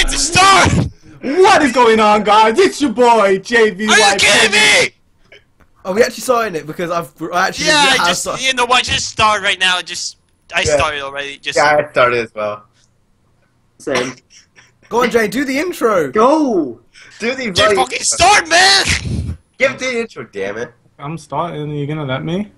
it to start! What is going on, guys? It's your boy, JV. Are you kidding me? Are we actually starting it? Because I actually you know what? Just start right now. I started already. I started as well. Same. Go on, Jay. Do the intro. Go. Do the Just fucking start, man! Give the intro, damn it. I'm starting. Are you gonna let me?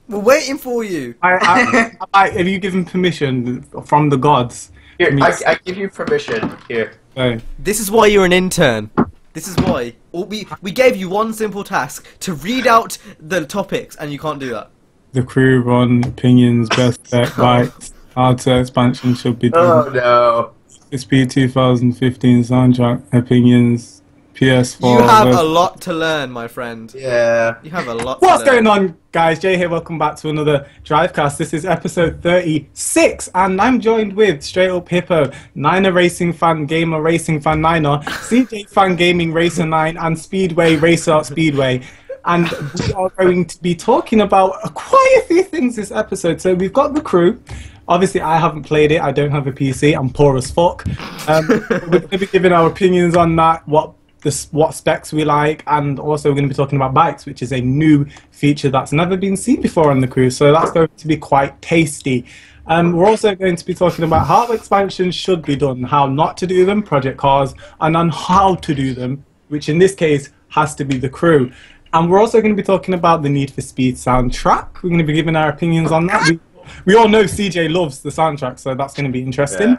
We're waiting for you. Have you given permission from the gods? Here, I give you permission. Here. Hey. This is why you're an intern. This is why. We gave you one simple task to read out the topics, and you can't do that. The crew run opinions, best bet, bites, how to expansion should be done. Oh no. SP 2015 soundtrack opinions, PS4. You have a lot to learn, my friend. Yeah. You have a lot What's to learn. going on, guys? Jay here. Welcome back to another Drivecast. This is episode 36, and I'm joined with StraightUpHippo, Niner Racing Fan, Gamer Racing Fan Niner, CJ Fan Gaming Racer 9, and Speedway Racer Speedway. And we are going to be talking about quite a few things this episode. So we've got the crew. Obviously, I haven't played it. I don't have a PC. I'm poor as fuck. We're going to be giving our opinions on that, what specs we like, and also we're going to be talking about bikes, which is a new feature that's never been seen before on the crew. So that's going to be quite tasty. We're also going to be talking about how expansions should be done, how not to do them, project cars, and on how to do them, which in this case has to be the crew. And we're also going to be talking about the Need for Speed soundtrack. We're going to be giving our opinions on that. We all know CJ loves the soundtrack, so that's going to be interesting. Yeah.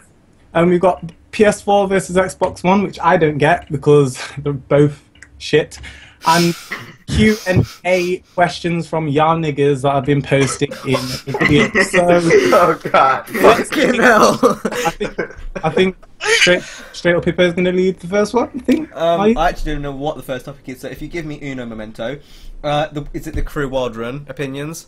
And we've got PS4 versus Xbox One, which I don't get because they're both shit. And Q&A questions from y'all niggas that have been posted in the video. So, Oh god. Fucking hell. I think StraightUpHippo is going to lead the first one, I think. I actually don't know what the first topic is, so if you give me uno memento, is it the crew wild run opinions?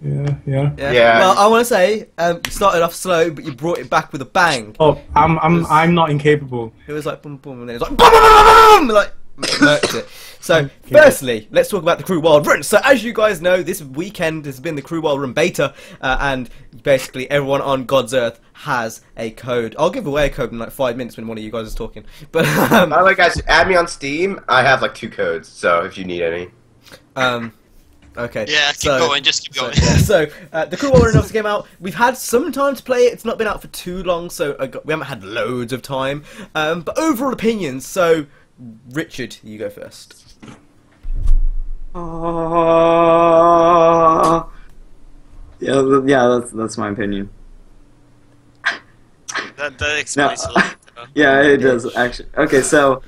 Yeah. Yeah. Well, I want to say, you started off slow, but you brought it back with a bang. Oh, I'm not incapable. It was like boom, boom, and then it was like boom, boom, boom, boom, boom, like murked it. So, firstly, let's talk about the Crew Wild Run. So, as you guys know, this weekend has been the Crew Wild Run beta, and basically everyone on God's Earth has a code. I'll give away a code in like 5 minutes when one of you guys is talking. But By the way, guys, add me on Steam. I have like 2 codes, so if you need any. Okay. Yeah, keep going, just keep going. So, the Crew Wild Run obviously came out. We've had some time to play it. It's not been out for too long, so we haven't had loads of time. But overall opinions. So, Richard, you go first. Yeah, that's my opinion. That explains a lot. Yeah, it does actually. Okay, so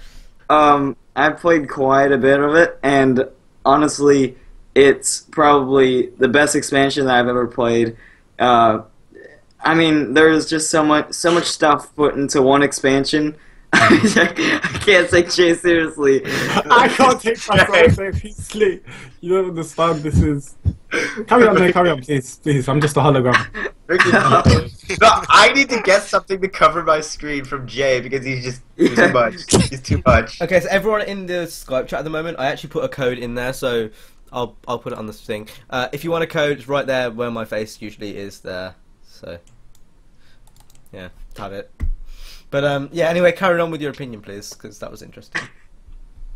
I've played quite a bit of it, and honestly, it's probably the best expansion that I've ever played. I mean, there's just so much stuff put into one expansion. I can't take Jay seriously. I can't take myself seriously. You don't understand. This is. Carry on, please. I'm just a hologram. No, I need to get something to cover my screen from Jay because he's too much. He's too much. Okay, so everyone in the Skype chat at the moment, I actually put a code in there, so I'll put it on this thing. If you want a code, it's right there where my face usually is there. So yeah, have it. But yeah, anyway, carry on with your opinion, please, because that was interesting.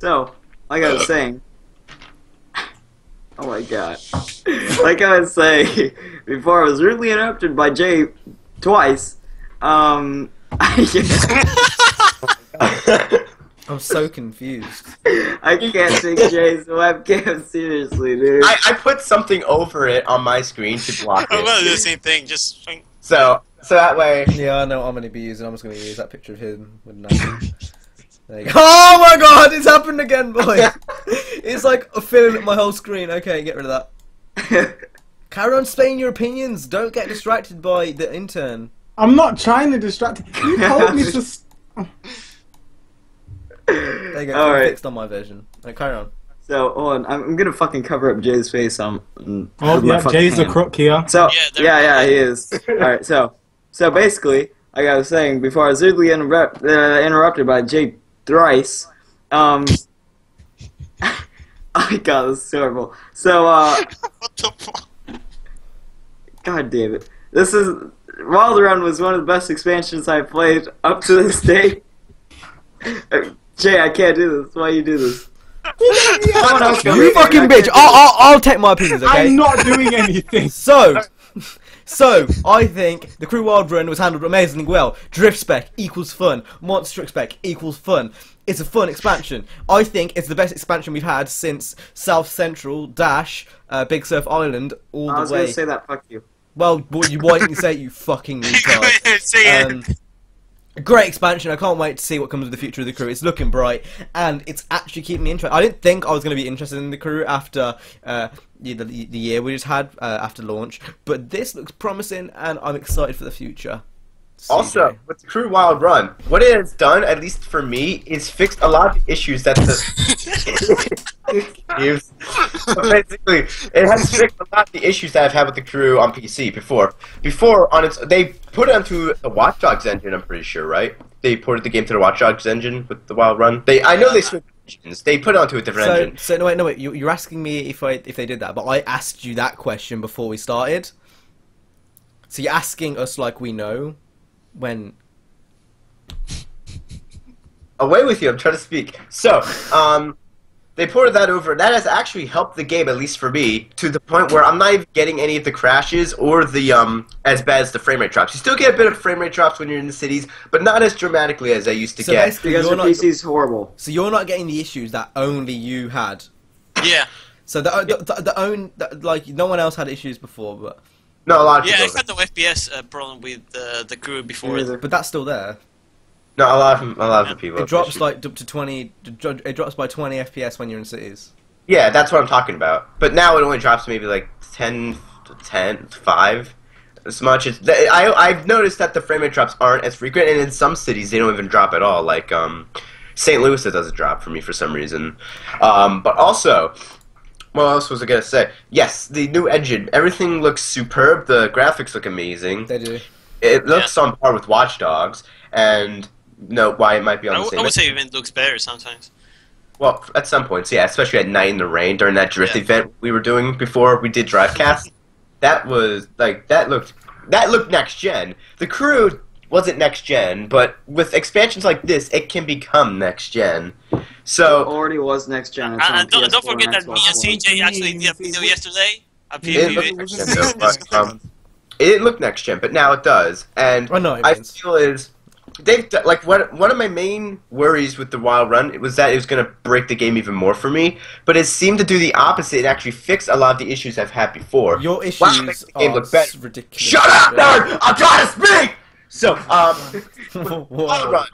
So, like I was saying, oh my god, like I was saying before, I was rudely interrupted by Jay twice. I'm so confused. I can't take Jay's webcam seriously, dude. I put something over it on my screen to block I'm gonna do the it. same thing, just... So that way. Yeah, I know what I'm going to be using. I'm just going to use that picture of him with nothing. There you go. Oh my god, it's happened again, boy! It's like filling up my whole screen. Okay, get rid of that. Carry on saying your opinions. Don't get distracted by the intern. I'm not trying to distract you. You told me to. There you go. All right. Fixed on my version. Right, carry on. So, hold on, I'm gonna fucking cover up Jay's face. Oh with my yeah, fucking Jay's a hand. crook here. So, Yeah, he is. Alright, so basically, like I was saying before, I was rudely interrupted by Jay thrice. Oh my god, this is horrible. So, What the fuck? god damn it. This is Wild Run was one of the best expansions I played up to this day. Jay, I can't do this. Why you do this? Someone else can You read it. fucking I bitch! can't do I'll take my opinions, okay? I'm not doing anything. So, I think the Crew Wild Run was handled amazingly well. Drift spec equals fun. Monster truck spec equals fun. It's a fun expansion. I think it's the best expansion we've had since South Central Dash, Big Surf Island, all I the was way. gonna say that. Fuck you. Well, why didn't you say it, you fucking retard? Say it. Great expansion. I can't wait to see what comes of the future of the crew. It's looking bright, and it's actually keeping me interested. I didn't think I was going to be interested in the crew after the year we just had after launch, but this looks promising, and I'm excited for the future. Also, with the Crew Wild Run, what it has done, at least for me, is fixed a lot of the issues that the... Basically, it has fixed a lot of the issues that I've had with the crew on PC before. Before, they put it onto the Watch Dogs engine, I'm pretty sure, right? They ported the game to the Watch Dogs engine with the Wild Run. I know they switched engines. They put it onto a different engine. So no wait, you're asking me if they did that, but I asked you that question before we started. So you're asking us like we know. When away with you, I'm trying to speak. So, they ported that over. That has actually helped the game, at least for me, to the point where I'm not even getting any of the crashes or the as bad as the frame rate drops. You still get a bit of frame rate drops when you're in the cities, but not as dramatically as I used to get. basically Because your PC's horrible. So you're not getting the issues that only you had. Yeah. So like no one else had issues before, but No, a lot of Yeah, I people. had no FPS problem with the crew before. Neither. but that's still there. No, a lot of the people. It drops like up to 20. It drops by 20 FPS when you're in cities. Yeah, that's what I'm talking about. But now it only drops maybe like 10, 5 as much. I've noticed that the frame rate drops aren't as frequent, and in some cities they don't even drop at all. Like St. Louis, it doesn't drop for me for some reason. But also, what else was I gonna say? Yes, the new engine. Everything looks superb. The graphics look amazing. They do. It looks on par with Watch Dogs, and why it might be on the same. I would say even looks better sometimes. Well, at some points, yeah, especially at night in the rain during that drift Yeah. event we were doing before we did Drivecast. That was like that looked next gen. The crew wasn't next gen, but with expansions like this, it can become next gen. So Already was next gen. It's on And don't PS4 forget that Xbox me and One. CJ actually did a video yesterday. A it preview. looked next gen, though, but, it didn't look next gen, but now it does. And I know what it I means. feel is they've like one of my main worries with the Wild Run was that it was going to break the game even more for me, but it seemed to do the opposite and actually fix a lot of the issues I've had before. Your Wow, it issues makes the game are look better. ridiculous. Shut up, nerd! I'm trying to speak. So, Wild Whoa.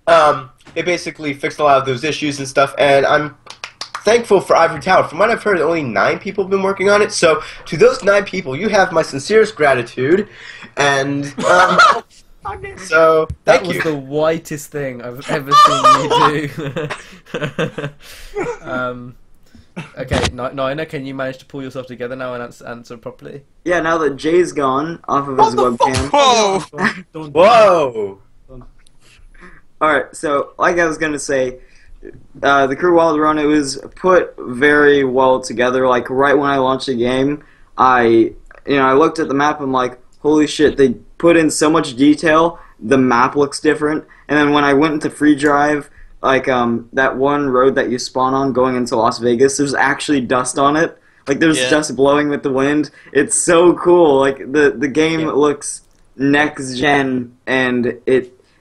Run, it basically fixed a lot of those issues and stuff, and I'm thankful for Ivory Tower. From what I've heard, only 9 people have been working on it. So, to those 9 people, you have my sincerest gratitude, and so That thank was you. the whitest thing I've ever seen you do. Okay, Nina, can you manage to pull yourself together now and answer properly? Yeah, now that Jay's gone off of his webcam. Whoa! Whoa! Alright, so like I was gonna say, the Crew Wild Run, it was put very well together. Like right when I launched the game, I looked at the map and I'm like, holy shit, they put in so much detail, the map looks different. And then when I went into free drive, like that one road that you spawn on going into Las Vegas, there's actually dust on it. Like there's dust blowing with the wind. It's so cool. Like the game looks next gen, and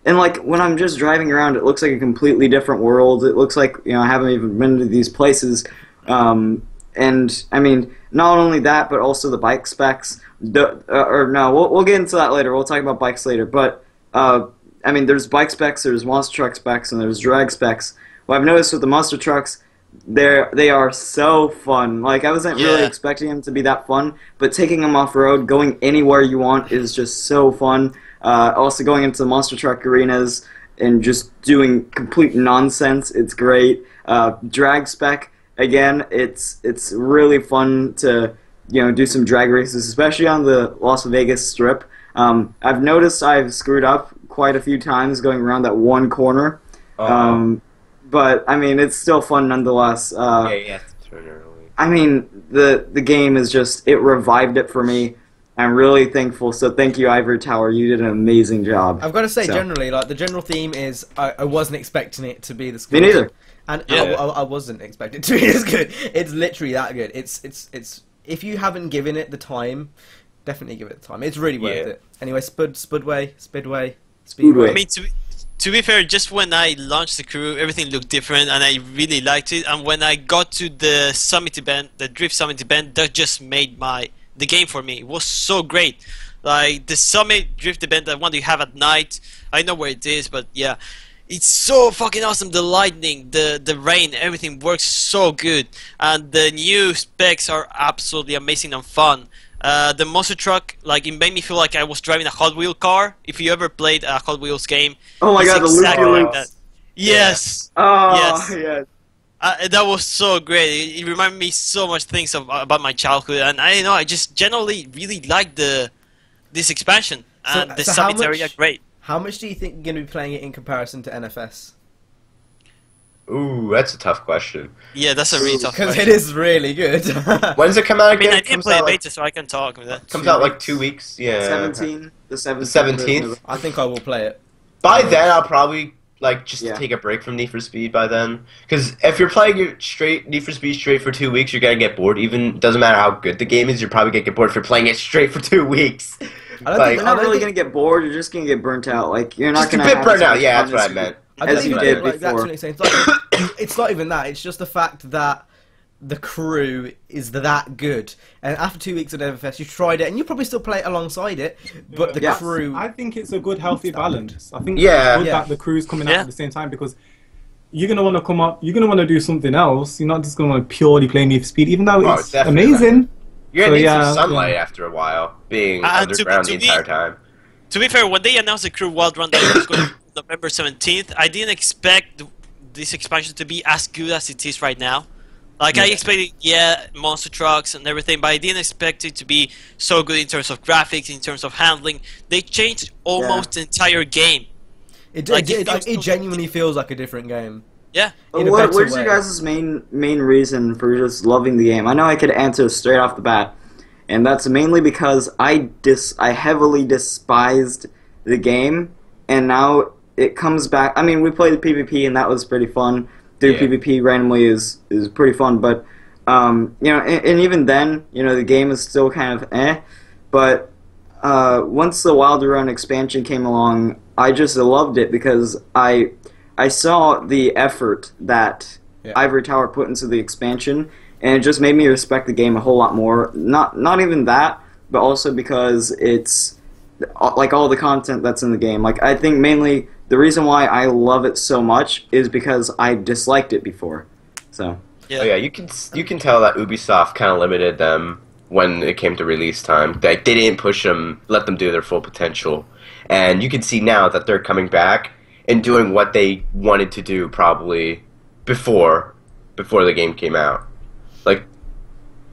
like when I'm just driving around, it looks like a completely different world. It looks like I haven't even been to these places. And I mean, not only that, but also the bike specs. We'll get into that later. We'll talk about bikes later. But I mean, there's bike specs, there's monster truck specs, and there's drag specs. What I've noticed with the monster trucks, they are so fun. Like I wasn't really expecting them to be that fun, but taking them off road, going anywhere you want, is just so fun. Also going into the monster truck arenas and just doing complete nonsense, it's great. Drag spec, again, it's really fun to do some drag races, especially on the Las Vegas Strip. I've noticed I've screwed up quite a few times going around that one corner, but I mean it's still fun nonetheless. Yeah, you have to turn early. I mean the game is just, it revived it for me. I'm really thankful. So thank you, Ivory Tower. You did an amazing job. I've got to say, So- generally, like the general theme is, I wasn't expecting it to be this Me good. neither. And Yeah. I wasn't expecting it to be as good. It's literally that good. It's if you haven't given it the time, definitely give it the time. It's really worth Yeah. it. Anyway, Speedway. Speedway. I mean, to be fair, just when I launched the crew, everything looked different, and I really liked it. And when I got to the Summit event, the Drift Summit event, that just made the game for me. It was so great. Like the Summit Drift event, the one you have at night. I know where it is, but yeah, it's so fucking awesome. The lightning, the rain, everything works so good, and the new specs are absolutely amazing and fun. The monster truck, like, it made me feel like I was driving a Hot Wheel car. If you ever played a Hot Wheels game, Oh my it's god, the exactly loopy like loops. that. Yes, Oh, Yes. yes. that was so great. It reminded me so much things about my childhood, and I know I just generally really like this expansion, and the so how summits are great. How much do you think you're going to be playing it in comparison to NFS? Ooh, that's a tough question. Yeah, that's a really tough Because question. it is really good. When's it come out I again? mean, I It didn't comes play out a like, beta, so I can talk with that. comes out like 2 weeks. Yeah. 17. The 17th. 17th? I think I will play it. By then, I'll probably just Yeah. take a break from Need for Speed by then. Because if you're playing it straight Need for Speed straight for 2 weeks, you're gonna get bored. Even doesn't matter how good the game is, you're probably gonna get bored if you're playing it straight for 2 weeks. I don't Like- think, You're not really gonna get bored. You're just gonna get burnt out. Like you're not Just a gonna bit have burnt as out. much Yeah, fun that's what as I meant. I as don't you even did think, like, that's before. what it's saying. It's, like, it's not even that. It's just the fact that the crew is that good. And after 2 weeks of Everfest, you tried it, and you probably still play it alongside it. But the Yes. crew, I think it's a good, healthy balance. I think Yeah. it's good Yeah. that the crew's coming out Yeah. at the same time because you're gonna want to come up. You're gonna want to do something else. You're not just gonna want to purely play Need for Speed, even though Oh, it's definitely amazing. You're gonna So, need yeah, some sunlight yeah. after a while, being To be- underground to the be- entire time. To be fair, when they announced the Crew Wild Run that it was going to be November 17th, I didn't expect this expansion to be as good as it is right now. Like, I expected, monster trucks and everything, but I didn't expect it to be so good in terms of graphics, in terms of handling. They changed almost the entire game. it, like, it, it feels it so- genuinely feels like a different game. Yeah. In a What, better what's way. your guys' main reason for just loving the game? I know I could answer straight off the bat, and that's mainly because I heavily despised the game, and now it comes back. I mean, we played the PvP, and that was pretty fun. Doing Yeah. PvP randomly is pretty fun, but you know, and even then, you know, the game is still kind of eh. But once the Wild Run expansion came along, I just loved it because I saw the effort that Yeah. Ivory Tower put into the expansion, and it just made me respect the game a whole lot more. Not even that, but also because it's like all the content that's in the game. Like I think mainly the reason why I love it so much is because I disliked it before. So Yeah. Oh yeah, you can tell that Ubisoft kind of limited them when it came to release time. They didn't push them, let them do their full potential, and you can see now that they're coming back and doing what they wanted to do probably before the game came out, like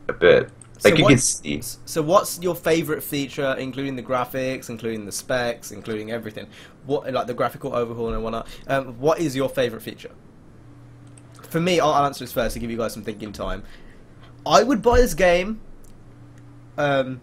a bit. Like you can see. So what's your favorite feature, including the graphics, including the specs, including everything? What, like the graphical overhaul and whatnot? What is your favorite feature? For me, I'll answer this first to give you guys some thinking time. I would buy this game. I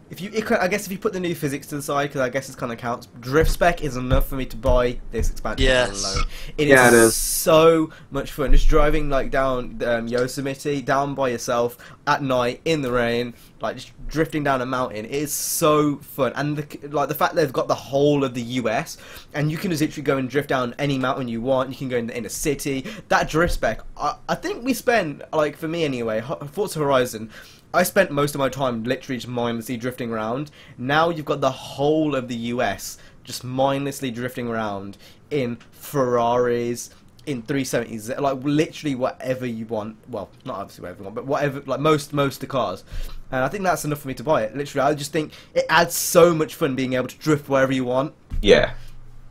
guess if you put the new physics to the side, because I guess it kind of counts. Drift spec is enough for me to buy this expansion Yes. alone. It Yeah, is it is. so much fun. Just driving like down Yosemite, down by yourself at night in the rain, like just drifting down a mountain. It is so fun, and the fact they've got the whole of the US, and you can just literally go and drift down any mountain you want. You can go in the inner city. That drift spec, I think we spent, like for me anyway, Forza Horizon. I spent most of my time literally just mindlessly drifting around. Now you've got the whole of the US just mindlessly drifting around in Ferraris, in 370s, like literally whatever you want. Well, not obviously whatever you want, but whatever, like most of the cars. And I think that's enough for me to buy it. Literally, I just think it adds so much fun being able to drift wherever you want. Yeah.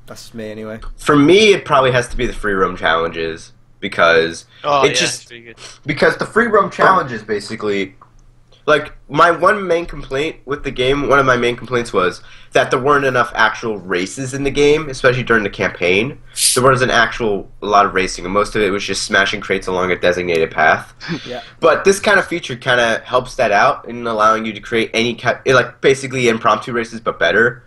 That's me anyway. For me, it probably has to be the free roam challenges because Oh, it yeah, just it's pretty good. because the free roam challenges basically, like my one main complaint with the game, one of my main complaints was that there weren't enough actual races in the game, especially during the campaign. There wasn't a lot of racing, and most of it was just smashing crates along a designated path. Yeah. But this kind of feature kind of helps that out in allowing you to create like basically impromptu races, but better.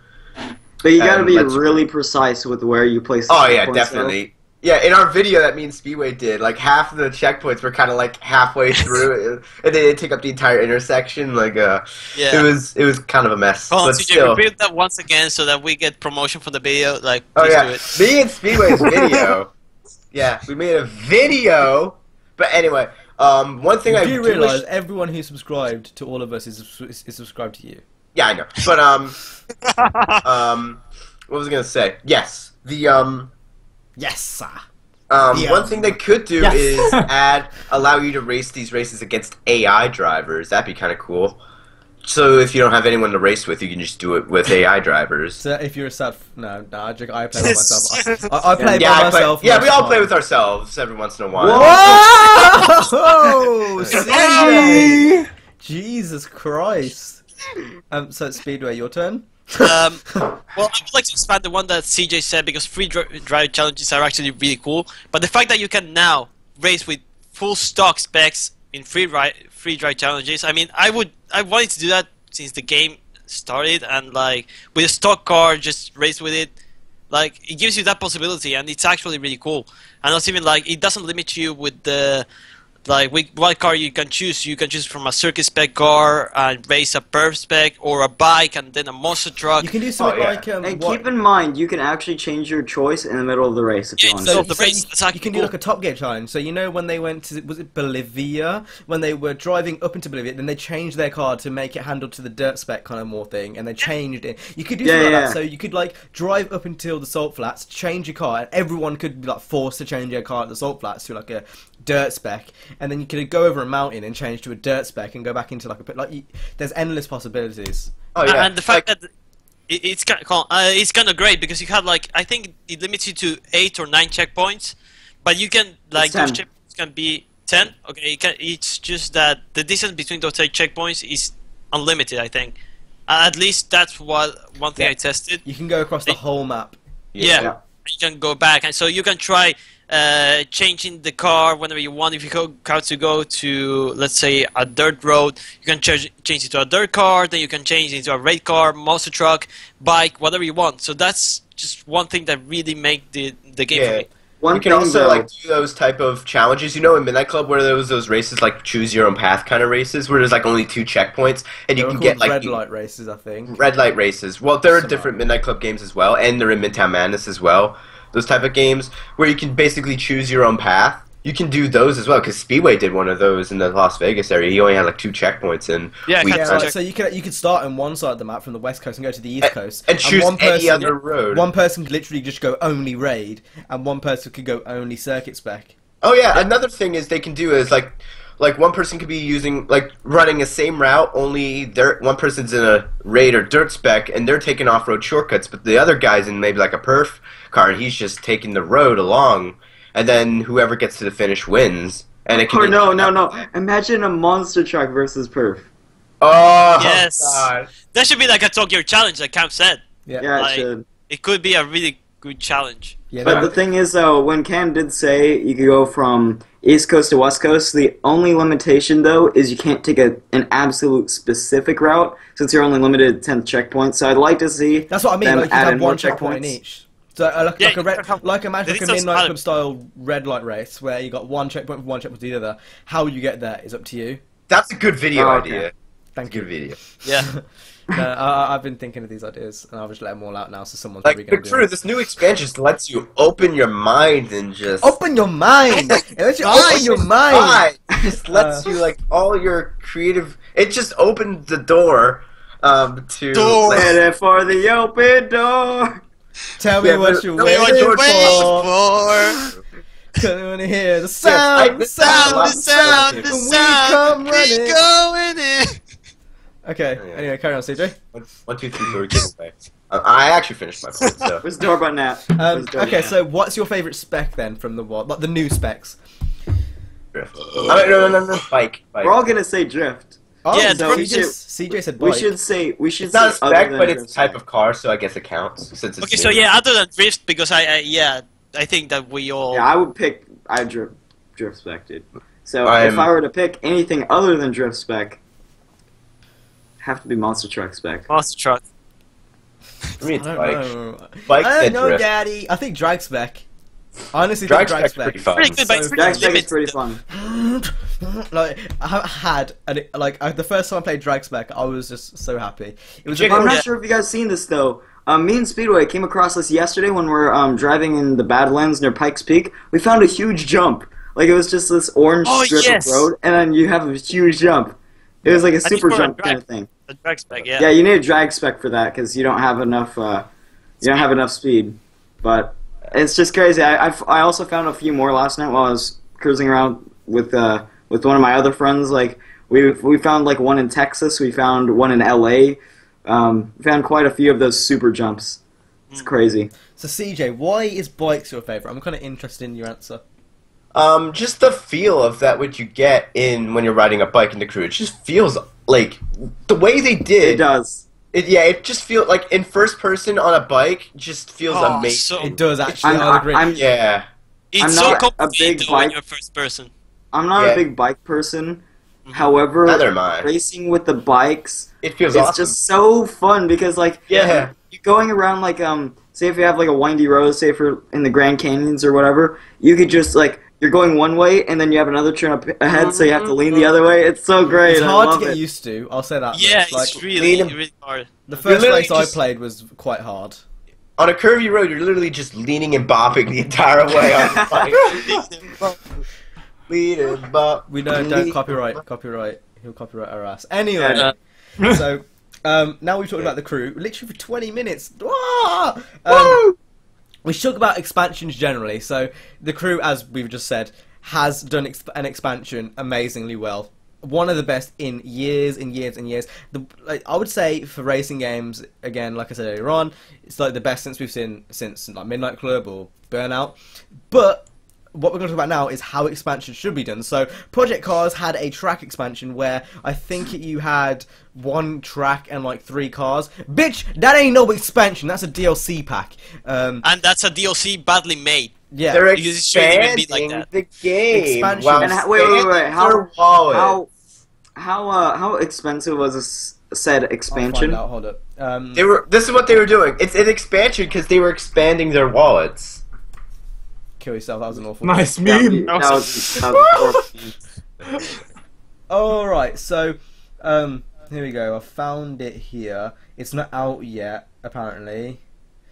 But you gotta be really precise with where you place the Oh yeah, checkpoints, definitely. Yeah, in our video that me and Speedway did, like half of the checkpoints were kind of like halfway through, and they didn't take up the entire intersection. Like, it was kind of a mess. Well, but CJ, still, repeat that once again so that we get promotion for the video. Like, oh please yeah, do it. me and Speedway's video. Yeah, we made a video. But anyway, one thing I do do realize wish... everyone who subscribed to all of us is subscribed to you. Yeah, I know. But what was I gonna say? Yes, the Yes, sir. one thing they could do is allow you to race these races against AI drivers. That'd be kind of cool. So if you don't have anyone to race with, you can just do it with AI drivers. So if you're a I play by myself. I play by myself. Yeah, we all play with ourselves every once in a while. Whoa! CJ! Jesus Christ. So Speedway, your turn. Well, I would like to expand the one that CJ said because free drive challenges are actually really cool. But the fact that you can now race with full stock specs in free drive challenges, I mean, I wanted to do that since the game started, and like with a stock car, just race with it. Like it gives you that possibility, and it's actually really cool. And it's even like it doesn't limit you with the. Like, what car you can choose? You can choose from a circuit spec car and race a perf spec, or a bike and then a monster truck. You can do something like and keep in mind, you can actually change your choice in the middle of the race if you want. So to. the race, you can do like a Top Gear challenge. So you know when they went to, was it Bolivia? When they were driving up into Bolivia, then they changed their car to make it handle to the dirt spec kind of more thing, and they changed it. You could do something like that. So you could like drive up until the salt flats, change your car, and everyone could be like forced to change their car at the salt flats to like a dirt spec, and then you could go over a mountain and change to a dirt spec and go back into like a pit. Like there's endless possibilities. Oh yeah, and the fact that it's kind of great because you have like, I think it limits you to 8 or 9 checkpoints, but you can like those checkpoints can be 10. Okay, it's just that the distance between those 8 checkpoints is unlimited. I think at least that's one thing I tested. You can go across the whole map. Yeah, you can go back, and so you can try changing the car whenever you want. If you go to, let's say, a dirt road, you can change it to a dirt car, then you can change it to a race car, monster truck, bike, whatever you want. So that's just one thing that really make the game for me. You can also like do those type of challenges, you know, in Midnight Club where there was those races like choose your own path kind of races where there's like only 2 checkpoints and you can get like red light races, I think. Red light races. Well, there are different Midnight Club games as well, and they're in Midtown Madness as well. Those type of games where you can basically choose your own path. You can do those as well because Speedway did one of those in the Las Vegas area. He only had like 2 checkpoints, and so you could start on one side of the map from the west coast and go to the east coast, and choose any other road. One person could literally just go only raid, and one person could go only circuit spec. Oh yeah, another thing is they can do is like one person could be running the same route, only one person's in a raid or dirt spec, and they're taking off-road shortcuts, but the other guy's in maybe like a perf car, and he's just taking the road along. And then whoever gets to the finish wins. And it can no. Imagine a monster truck versus perf. Oh, yes. God. That should be like a Tokyo challenge, like Cam said. Yeah, it should. It could be a really good challenge. Yeah, but the thing is, though, when Cam did say you could go from East Coast to West Coast, the only limitation, though, is you can't take an absolute specific route since you're only limited to 10 checkpoints. So I'd like to see that's what I mean. them Like you add have in one more checkpoint in checkpoints. each. So imagine a Midnight Club style red light race where you got one checkpoint from one checkpoint to the other. How you get there is up to you. That's a good video idea. Thank you. Good video. Yeah. No, I've been thinking of these ideas, and I'll just let them all out now. So someone's Like probably the going to do crew, it. this new expansion just lets you open your mind and just Open your mind. It lets you open your mind. It just lets you like all your creative. It just opens the door to. Ready for the open door. Tell me what you're waiting for. Cause I wanna hear the sound, the sound. When we come running. Going in. Okay. Anyway, carry on, CJ. 1, 2, 3, 4, giveaway. I actually finished my point, so. Where's the door button at? Okay, so what's your favorite spec then from the what? Like the new specs? No, bike. We're all gonna say drift. Oh, Yeah, so CJ said we bike. should say It's not a say other spec, than but it's drift a type spec. of car, so I guess it counts since it's Okay, new. so yeah, other than drift, because I think that we all. Yeah, I would pick drift spec, dude. So if I'm- I were to pick anything other than drift spec, have to be monster truck spec. Monster truck. For me, it's I don't bike. know. Bike I don't and know, drift. Daddy. I think drag spec. I honestly Drag think drag spec's pretty spec. fun. Pretty good, but it's pretty Drag spec is limited. pretty fun. Like I haven't had the first time I played drag spec, I was just so happy. It was Chicken- I'm Yeah. not sure if you guys seen this though. Me and Speedway came across this yesterday when we were driving in the Badlands near Pikes Peak. We found a huge jump. Like it was just this orange Oh, strip yes. of road, and then you have a huge jump. It was like a I think super for a jump drag- kind of thing. The drag spec, yeah. Yeah, you need a drag spec for that because you don't have enough. You don't have enough speed. But it's just crazy. I also found a few more last night while I was cruising around with one of my other friends. Like we found like one in Texas. We found one in LA. We found quite a few of those super jumps. It's crazy. So CJ, why is bikes your favorite? I'm kind of interested in your answer. Just the feel of that what you get in when you're riding a bike in the crew. It just feels like the way they did. It does. It just feels like in first person on a bike. Just feels Oh, amazing. so It does actually. I'll agree. Yeah. it's I'm so not a complicated big though when bike- you're first person. I'm not Yeah. a big bike person. Mhm. However, Neither am I. racing with the bikes, It feels it's awesome. just so fun because like Yeah. you're going around like say if you have like a windy road, say for in the Grand Canyons or whatever, you could just like you're going one way and then you have another turn up ahead, so you have to lean the other way. It's so great. It's I hard love to get it. used to. I'll say that. Yeah, much. Like, it's really, lean- really hard. the first literally race I just- played was quite hard. On a curvy road, you're literally just leaning and bopping the entire way on the bike. Lean and bop. We don't lean- copyright. He'll copyright our ass. Anyway, Yeah. so now we've talked about the crew literally for 20 minutes. Ah! Woo! We should talk about expansions generally. So the crew, as we've just said, has done an expansion amazingly well. One of the best in years and years and years. I would say for racing games, again, like I said earlier on, it's like the best since we've seen since like Midnight Club or Burnout. But what we're going to talk about now is how expansion should be done. So Project Cars had a track expansion where I think you had one track and like 3 cars. Bitch, that ain't no expansion. That's a DLC pack. And that's a DLC badly made. Yeah. They're Because it shouldn't even be like expanding that. the game. Expansion. while And wait, expanding how their wallet. how expensive was this said I'll expansion? find out, hold up. This is what they were doing. It's an expansion because they were expanding their wallets. Kill yourself. That was an awful. Nice That meme. was horrible. All right. So here we go. I found it here. It's not out yet. Apparently.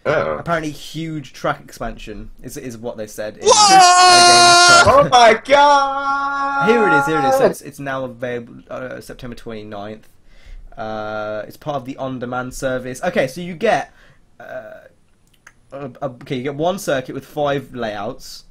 Oh. Apparently, huge track expansion is what they said. In, Oh my god! Here it is. Here it is. So it's now available September 29th. It's part of the on-demand service. Okay, so you get you get one circuit with 5 layouts.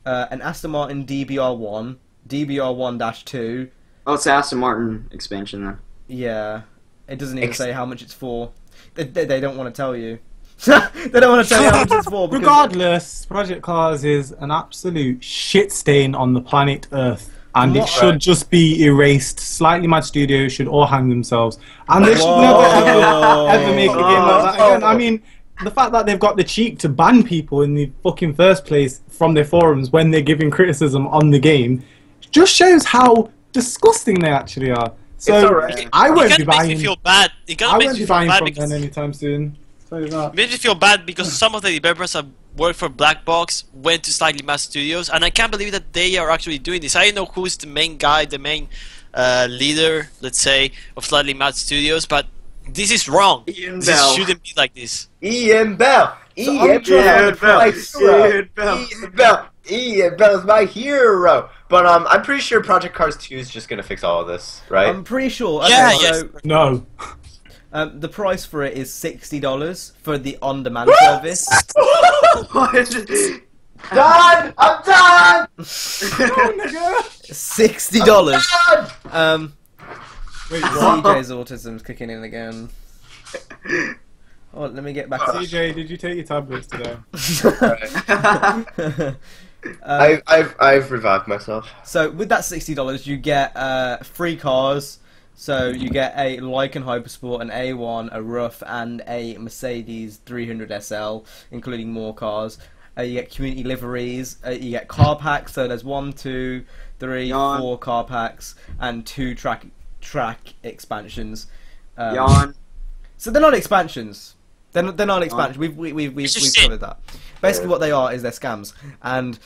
An Aston Martin DBR1, DBR1-2. Oh, it's the Aston Martin expansion then. Yeah, it doesn't even say how much it's for. They don't want to tell you. They don't want to tell you how much it's for. Because Regardless, Project Cars is an absolute shit stain on the planet Earth. And it should just be erased. Slightly Mad Studios should all hang themselves. And they should never ever make a game like that again. I mean, the fact that they've got the cheek to ban people in the fucking first place from their forums when they're giving criticism on the game just shows how disgusting they actually are. So It's alright. I won't It be kind of makes me buying. feel bad. It kind I of makes won't me be feel buying bad from because them anytime soon. Tell you that. it makes me feel bad because some of the developers that work for Black Box went to Slightly Mad Studios, and I can't believe that they are actually doing this. I don't know who's the main guy, the main leader, let's say, of Slightly Mad Studios, but this is wrong. Ian This Bell. shouldn't be like this. Ian Bell. Ian Ian Bell. Bell. Ian Bell. Ian Bell. Ian Bell is my hero. But I'm pretty sure Project Cars 2 is just gonna fix all of this, right? I'm pretty sure. Okay, Yeah, so No. the price for it is $60 for the on-demand service. What? Done. I'm done. $60. Done. Wait, what? CJ's autism's kicking in again. Oh, let me get back to CJ, did you take your tablets today? I've revived myself. So with that $60, you get 3 cars, So you get a Lycan Hypersport, an A1, a Rough, and a Mercedes 300 SL, including more cars. You get community liveries. You get car packs. So there's 1, 2, 3, 4 car packs, and 2 track expansions. Yawn. So they're not expansions. They're not expansions. We've covered that. Basically, what they are is they're scams. And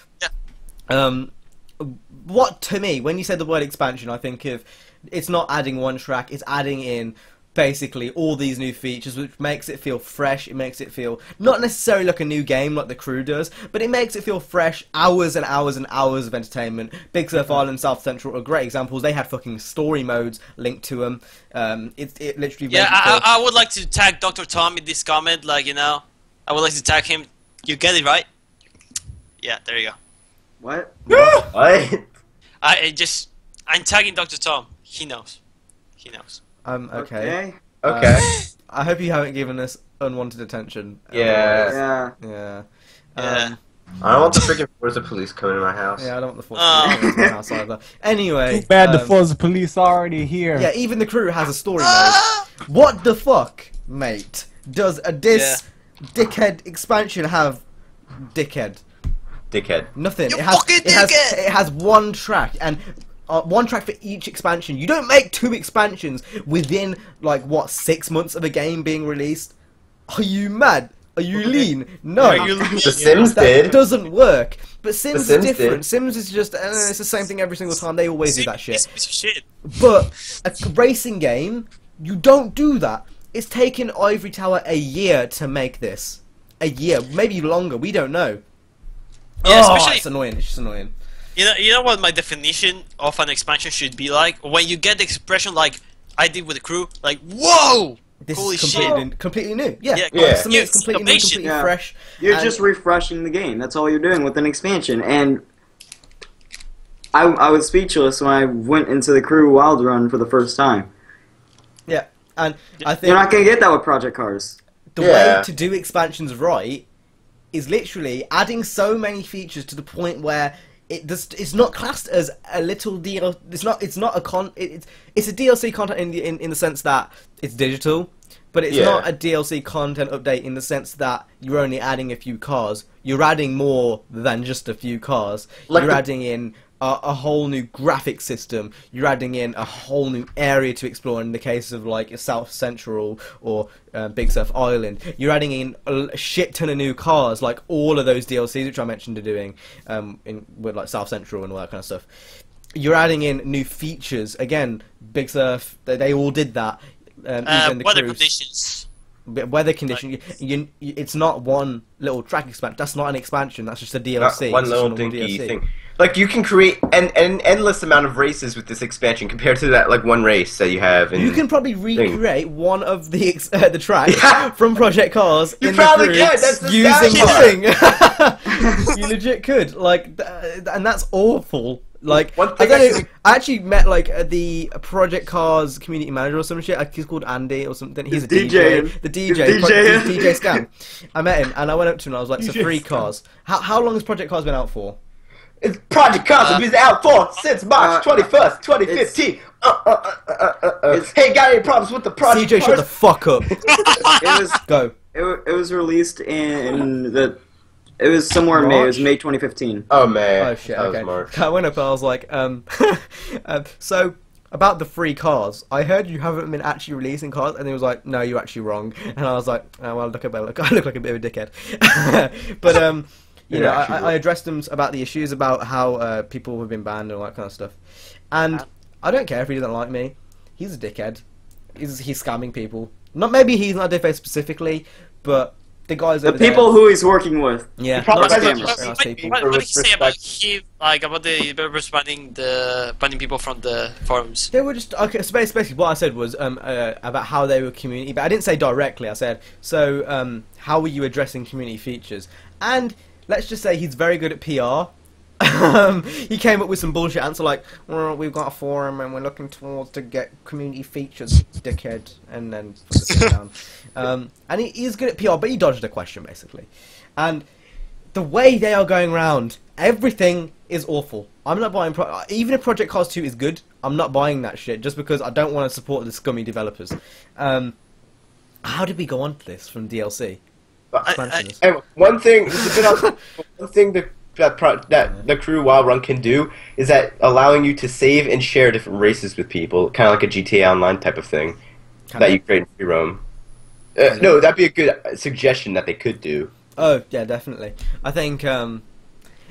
what to me, when you say the word expansion, I think of it's not adding one track. It's adding in basically all these new features, which makes it feel fresh. It makes it feel not necessarily like a new game like the Crew does, but it makes it feel fresh. Hours and hours and hours of entertainment. Big Surf Island, South Central are great examples. They had fucking story modes linked to them. It literally. Yeah, I would like to tag Dr. Tom in this comment. Like, you know, I would like to tag him. You get it right? Yeah, there you go. What? What? I'm tagging Dr. Tom. He knows. He knows. Okay. Okay. I hope you haven't given us unwanted attention. Yeah. Yeah. Yeah. I don't want the freaking Forza police coming to my house. Yeah, I don't want the Forza police in my house either. Anyway. Too bad the Forza police are already here. Yeah, even the Crew has a story mode. What the fuck, mate? Does this dickhead expansion have dickhead? Dickhead. Nothing. You It has, fucking it has dickhead! it has one track and one track for each expansion. You don't make 2 expansions within like what 6 months of a game being released. Are you mad? Are you lean? No. Are you lean? The Sims That did. doesn't work. But Sims is Sims different. did. Sims is just it's the same thing every single time. They always do that shit. Piece of shit. But a racing game, you don't do that. It's taken Ivory Tower a year to make this. A year, maybe longer. We don't know. Yeah, Oh, especially it's annoying. It's just annoying. you know what my definition of an expansion should be like? When you get the expression like I did with the Crew, like whoa, This holy is shit. completely new. Yeah, Yeah, yeah. Something that's completely new, Innovation. completely Yeah. fresh. You're and- just refreshing the game. That's all you're doing with an expansion. And I was speechless when I went into the Crew Wild Run for the first time. yeah, and I think You're not gonna get that with Project Cars. the Yeah. way to do expansions right is literally adding so many features to the point where it's not classed as a little deal. It's not a it's a DLC content in the sense that it's digital, but it's Yeah. not a DLC content update in the sense that you're only adding a few cars. You're adding more than just a few cars. Like You're the- adding in a whole new graphic system. You're adding in a whole new area to explore in the case of like South Central or Big Surf Island. You're adding in a shit ton of new cars, like all of those DLCs which I mentioned are doing with like South Central and all that kind of stuff. You're adding in new features. Again, Big Surf, they all did that. Even the Weather Cruise. conditions. Weather condition. It's not one little track expansion. That's not an expansion. That's just a DLC. One It's little just a normal dinky DLC. thing. Like you can create an endless amount of races with this expansion compared to that like one race that you have. You can probably recreate one of the tracks Yeah. from Project Cars You in probably the can, Cruise that's the using sad the thing. You legit could. Like, and that's awful. Like, One I thing don't know. I actually met like the Project Cars community manager or some shit. Like, he's called Andy or something. He's a DJ. DJing. The DJ. He's DJing. DJ Scam. I met him and I went up to him and I was like, "So free cars. How long has Project Cars been out for?" It's Project Cars has been out for since March 21st, 2015. Hey, got any problems with the Project CJ, shut the Cars? fuck up. It was Go. it was released in the. It was somewhere in May. It was March? May 2015. Oh man, Oh shit, that okay. was March. I went up and I was like, so about the free cars, I heard you haven't been actually releasing cars, and he was like, no, you're actually wrong. And I was like, oh, well, I look like a bit of a dickhead. But you know, I addressed them about the issues about how people have been banned and all that kind of stuff. And I don't care if he doesn't like me. He's a dickhead. He's scamming people. Maybe he's not a dickhead specifically, but the guys The over there- people who he's working with. yeah, probably nice has a- people, nice people. What did he say about him? Like about the banning people from the forums? They were just okay. So basically, what I said was about how they were community, but I didn't say directly. I said, so how were you addressing community features? And let's just say he's very good at PR. He came up with some bullshit answer like, well, we've got a forum and we're looking towards to get community features, dickhead, and then put the thing down. And he's good at PR, but he dodged a question basically. And the way they are going around, everything is awful. I'm not buying. Even if Project Cars 2 is good, I'm not buying that shit just because I don't want to support the scummy developers. How did we go on to this from DLC? And one thing, just a bit on, one thing that the crew Wild Run can do is that allowing you to save and share different races with people, kind of like a GTA Online type of thing you create in free roam. No, that'd be a good suggestion that they could do. Oh yeah, definitely. I think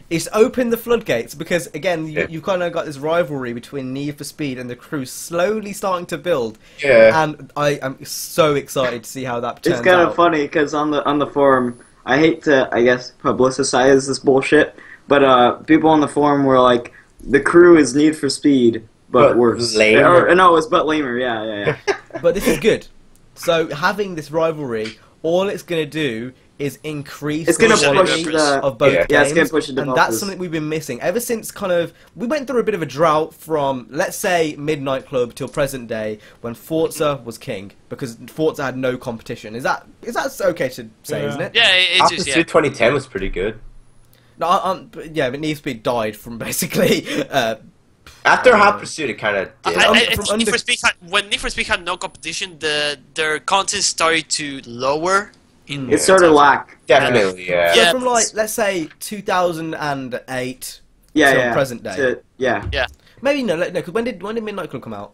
it's opened the floodgates because again, you kind of got this rivalry between Need for Speed and the crew slowly starting to build. Yeah. And I am so excited to see how that turns out. It's kind of funny because on the forum, I hate to, I guess, publicize this bullshit, but people on the forum were like, the crew is Need for Speed, but worse. Lamer. No, it was but lamer, yeah. But this is good. So having this rivalry, all it's going to do is increase It's going the to quality push of both games, it's going to push the and developers. that's something we've been missing ever since we went through a bit of a drought from, let's say, Midnight Club till present day when Forza was king because Forza had no competition. Is that okay to say, isn't it? Yeah, it is. Yeah. 2010 was pretty good. No, but Need for Speed died from basically. After Hot Pursuit, it kind of did. When Need for Speed had no competition, their content started to lower. It sort of lacked. Definitely, yeah. So from like, let's say 2008 till present day. Yeah. Maybe no, because when did Midnight Club come out?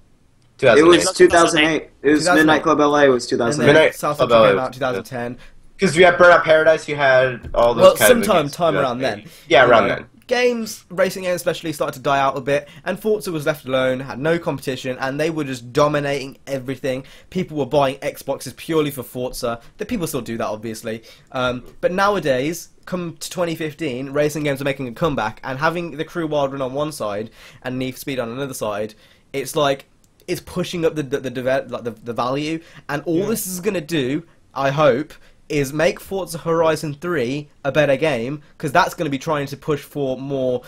It was 2008. It was 2008. Midnight Club LA was 2008. Midnight South Club came out 2010. Because we had Burnout Paradise, you had all those time around then. Yeah, around then. Racing games especially, started to die out a bit, and Forza was left alone, had no competition, and they were just dominating everything. People were buying Xboxes purely for Forza. The people still do that, obviously. But nowadays, come to 2015, racing games are making a comeback, and having the crew Wild Run on one side and Need for Speed on another side, it's like it's pushing up the value, and all this is going to do, I hope, is make Forza Horizon 3 a better game, because that's going to be trying to push for more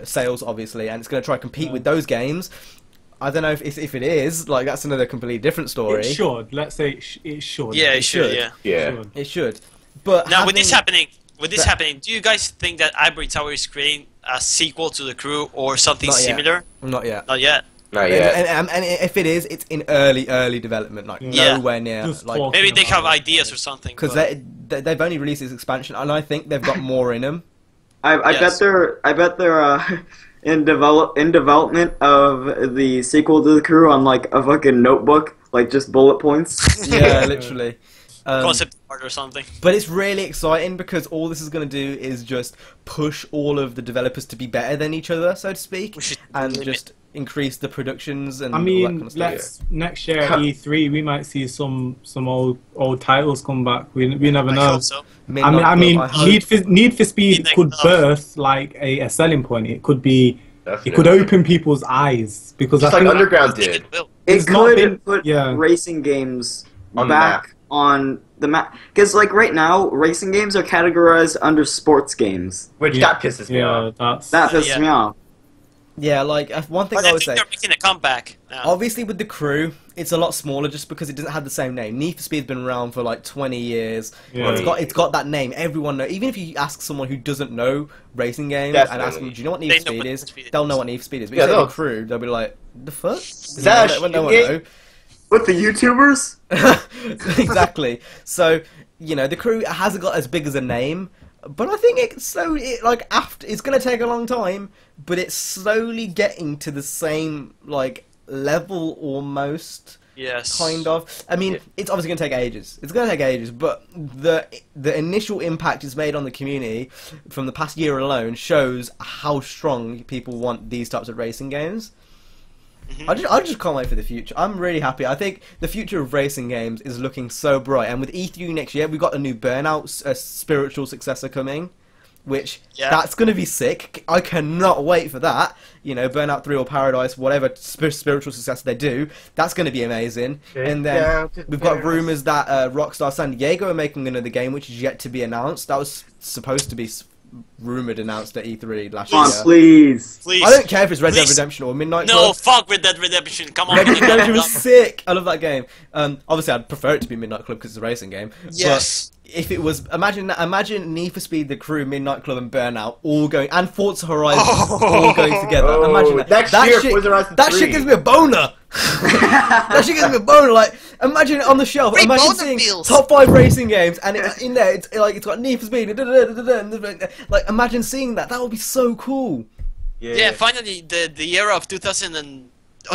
sales, obviously, and it's going to try to compete with those games. I don't know if it is, like, that's another completely different story. It should. Let's say it should. Yeah, it should. Yeah. It should. But now, with this happening, do you guys think that Ivory Tower is creating a sequel to The Crew or something similar? Not yet. Not yet. Not yet. And if it is, it's in early development, like nowhere near. Like, maybe they have ideas or something. Because they've only released this expansion, and I think they've got more in them. I bet they're in development of the sequel to The Crew on like a fucking notebook, like just bullet points. Yeah, literally. Concept art or something. But it's really exciting because all this is going to do is just push all of the developers to be better than each other, so to speak, and just increase the productions and all that kind of stuff. Next year at E3 we might see some old titles come back. We never know. I hope so. I mean Need for Speed could birth like a selling point. It could be. Definitely. It could open people's eyes because just I think Underground did. It could put racing games back on the map, because like right now racing games are categorized under sports games, which that pisses me off. That pisses me off. Yeah, like one thing I would say. They're making a comeback now. Obviously, with The Crew, it's a lot smaller just because it doesn't have the same name. Need for Speed's been around for like 20 years. Yeah. It's got that name. Everyone knows. Even if you ask someone who doesn't know racing games and ask them, "Do you know what Need for Speed is?" They'll know what Need for Speed is. But you say The Crew, they'll be like, "The fuck? Is that a no one know." With the YouTubers? Exactly. So, The Crew hasn't got as big as a name, but I think it's going to take a long time, but it's slowly getting to the same, level almost. Yes. Kind of. I mean, it's obviously going to take ages. It's going to take ages, but the initial impact it's made on the community from the past year alone shows how strong people want these types of racing games. I just can't wait for the future. I'm really happy. I think the future of racing games is looking so bright. And with E3 next year, we've got a new Burnout spiritual successor coming, which that's going to be sick. I cannot wait for that. Burnout 3 or Paradise, whatever spiritual successor they do, that's going to be amazing. And then we've got rumours that Rockstar San Diego are making another game, which is yet to be announced. That was supposed to be announced at E3 last year. Please. I don't care if it's Red Dead Redemption or Midnight Club. No, fuck Red Dead Redemption. Come on. Red Dead Redemption was sick. I love that game. Obviously, I'd prefer it to be Midnight Club because it's a racing game. Yes. if it was imagine Need for Speed, The Crew, Midnight Club, and Burnout all going, and Forza Horizon all going together. Imagine that. Next year, Forza Horizon 3. Shit gives me a boner. That shit gives me a boner. Like, imagine it on the shelf. Free Imagine boner seeing feels. top 5 racing games, and in there, it's got Need for Speed. Like, imagine seeing that. That would be so cool. Yeah, finally, the era of 2000 and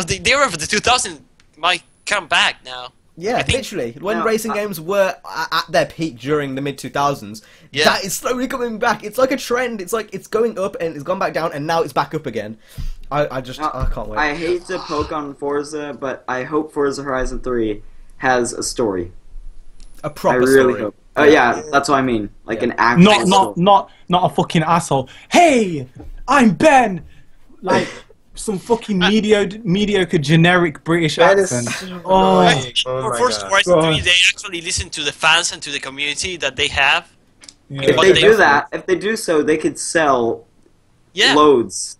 the era of the 2000 might come back now. Yeah, literally. When racing games were at their peak during the mid-2000s, that is slowly coming back. It's like a trend. It's like it's going up and it's gone back down, and now it's back up again. I can't wait. I hate to poke on Forza, but I hope Forza Horizon 3 has a story. A proper I really story. hope. Yeah, that's what I mean. Like an actual Not a fucking asshole. Hey, I'm Ben. Like some fucking mediocre generic British That is accent. so Oh, annoying. For Forza Horizon 3, they actually listen to the fans and to the community that they have. yeah. If But they they- do that, if they do so, they could sell loads.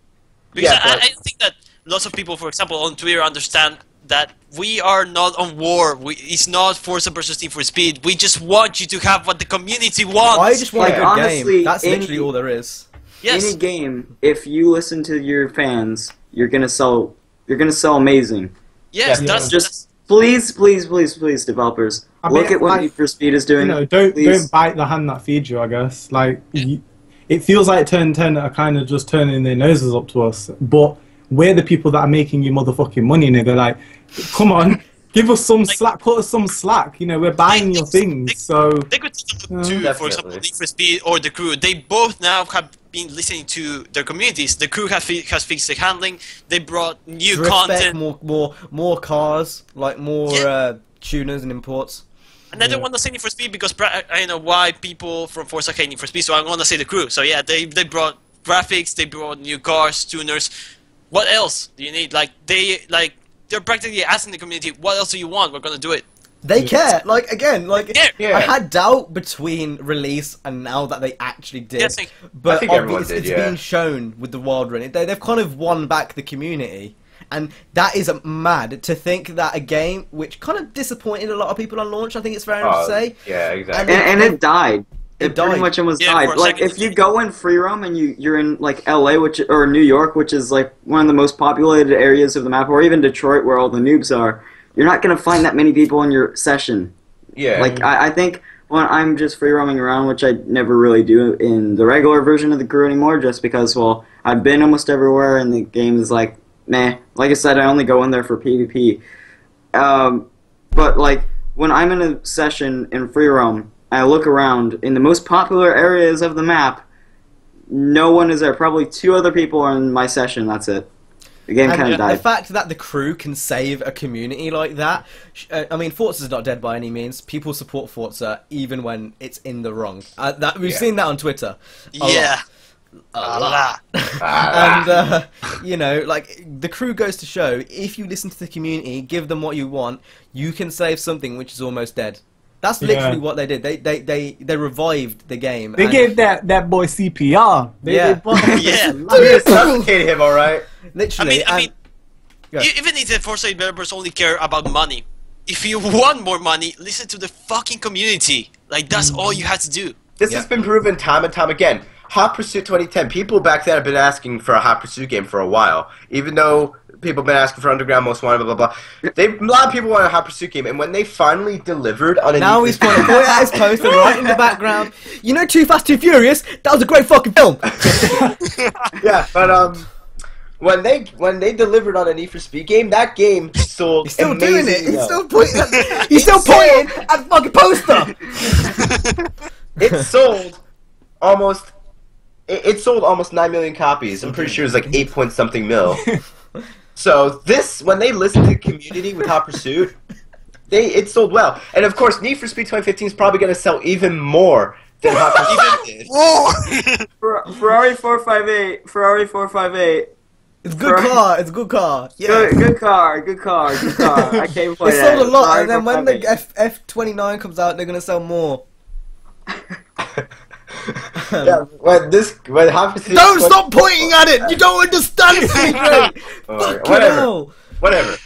Because Yeah, but- I don't think that lots of people, for example, on Twitter understand that we are not on war. It's not Forza versus Need for Speed. We just want you to have what the community wants. I just want Like, a good honestly, game. That's literally all there is. Yes. Any game, if you listen to your fans, you're gonna sell. You're gonna sell amazing. Yes, Yeah. that's Just please, developers, I look mean, at what like, Need for Speed is doing. don't please. bite the hand that feeds you. I guess it feels like Turn 10 are kind of just turning their noses up to us, but we're the people that are making you motherfucking money, nigga. Like, come on, give us some slack, put us some slack. You know, we're buying your things, so. They could to, for example, Need for Speed or The Crew. They both now have been listening to their communities. The Crew has fixed the handling. They brought new Drift spec, content. more cars, like more tuners and imports. And I don't want to say Need for Speed because I know why people from Forza hate Need for Speed, so I'm going to say The Crew. So yeah, they brought graphics, they brought new cars, tuners. What else do you need? They're practically asking the community, what else do you want? We're going to do it. They care. Like, again, like, Yeah. I had doubt between release and now that they actually did. Yes, but I think everyone obviously did, it's yeah. been shown with the Wild Run. They've kind of won back the community. And that is mad to think that a game which kind of disappointed a lot of people on launch, I think it's fair enough to say. Yeah, exactly. And it died. It Pretty died. much almost Yeah, died. for a Like second if you go in free roam and you're in like LA, or New York, which is like one of the most populated areas of the map, or even Detroit, where all the noobs are, you're not gonna find that many people in your session. Yeah. Like I think when I'm just free roaming around, which I never really do in the regular version of the Crew anymore, just because I've been almost everywhere and the game is like meh. Like I said, I only go in there for PvP. But like when I'm in a session in free roam, I look around in the most popular areas of the map. No one is there. Probably 2 other people are in my session. That's it. The game kind of And died. the fact that the Crew can save a community like that, I mean, Forza's not dead by any means. People support Forza even when it's in the wrong. We've seen that on Twitter. Yeah. A lot. And, you know, like, the Crew goes to show, if you listen to the community, give them what you want, you can save something which is almost dead. That's literally what they did. They revived the game. They gave that boy CPR. Yeah. Resuscitated him, alright? Literally. I mean, even if the Forza developers only care about money, if you want more money, listen to the fucking community. Like, that's all you have to do. This has been proven time and time again. Hot Pursuit 2010. People back then have been asking for a Hot Pursuit game for a while. Even though people have been asking for Underground Most Wanted, blah, blah, blah. A lot of people want a Hot Pursuit game, and when they finally delivered on a Now he's pointing at his poster right in the background. You know Too Fast, Too Furious? That was a great fucking film! Yeah, but, when they delivered on a Need for Speed game, that game sold He's still doing it. amazingly He's well. still pointing at, he's still pointing at the fucking poster! It sold almost... It sold almost 9 million copies. I'm pretty sure it was like 8 point something mil. So this, when they listened to the community with Hot Pursuit, it sold well. And of course, Need for Speed 2015 is probably going to sell even more than Hot Pursuit did. Ferrari 458. It's a good car, it's a good car. Yeah. Good car. I can't play They that. sold a lot, Ferrari and then when the 458. F29 comes out, they're gonna sell more. Yeah, when Hot Pursuit... Don't stop pointing at it! You don't understand, CJ! Fucking hell! Whatever.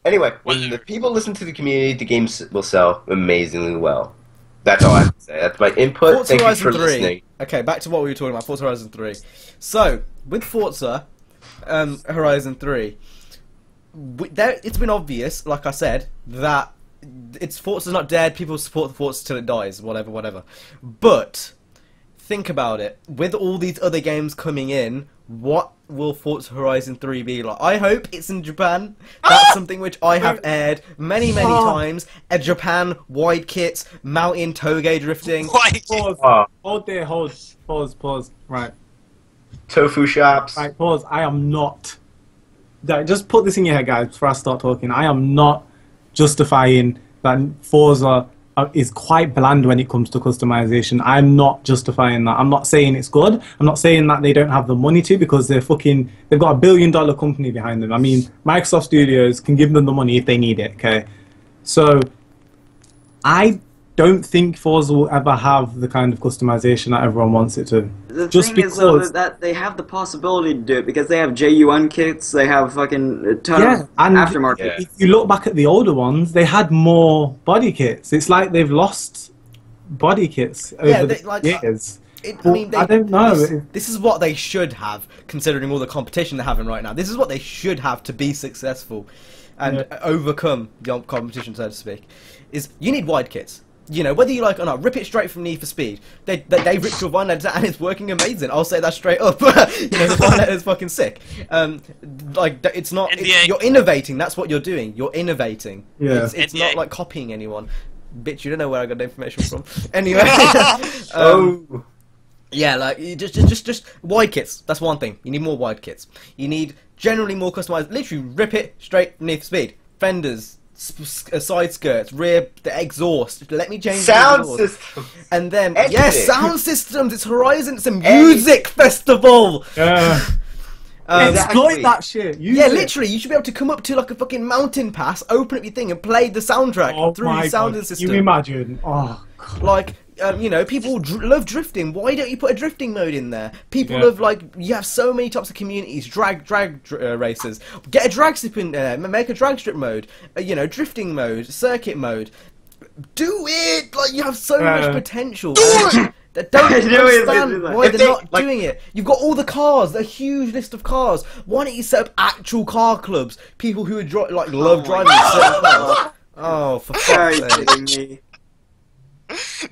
Anyway, when Whatever. the people listen to the community, the games will sell amazingly well. That's all I have to say. That's my input. Forza Thank you Horizon for 3. listening. Okay, back to what we were talking about. Forza Horizon 3. So with Forza Horizon 3, it's been obvious, like I said, that Forza's not dead. People support the Forza till it dies. Whatever. But think about it. With all these other games coming in, what will Forza Horizon 3 be like? I hope it's in Japan. That's something which I have aired many times. Japan, wide kits, mountain toge drifting. Pause. Right. Tofu shops. Right, pause. I am not... Just put this in your head, guys, before I start talking. I am not justifying that Forza is quite bland when it comes to customization. I'm not justifying that. I'm not saying it's good. I'm not saying that they don't have the money to, because they've got a $1 billion company behind them. I mean, Microsoft Studios can give them the money if they need it, okay? So, I don't think Forza will ever have the kind of customization that everyone wants it to. The Just thing is, though, because... that they have the possibility to do it, because they have JUN kits, they have fucking a ton of and aftermarket. Yeah. if you look back at the older ones, they had more body kits. It's like they've lost body kits over the years. I don't know. This is what they should have, considering all the competition they're having right now. This is what they should have to be successful and overcome the competition, so to speak. Is you need wide kits. You know, whether you like it or not, rip it straight from Need for Speed. They ripped your Vine editor and it's working amazing. I'll say that straight up. You know, the Vine editor is fucking sick. It's not. You're innovating. That's what you're doing. You're innovating. Yeah. It's not like copying anyone. Bitch, you don't know where I got the information from. Anyway. Yeah, like just wide kits. That's one thing. You need more wide kits. You need generally more customized. Literally, rip it straight from Need for Speed. Fenders. Side skirts, rear, the exhaust. Let me change sound the system, and then Editing. sound systems. It's Horizon. It's a music festival. Exploit that shit. Literally, you should be able to come up to like a fucking mountain pass, open up your thing, and play the soundtrack through your sound system. Can you imagine? Oh, God. Like. You know, people love drifting. Why don't you put a drifting mode in there? People love, like, you have so many types of communities. Drag racers. Get a drag strip in there. Make a drag strip mode. You know, drifting mode, circuit mode. Do it! Like, you have so much potential. Don't understand why they're not doing it. You've got all the cars, a huge list of cars. Why don't you set up actual car clubs? People who love driving certain cars. Oh, for fuck's sake.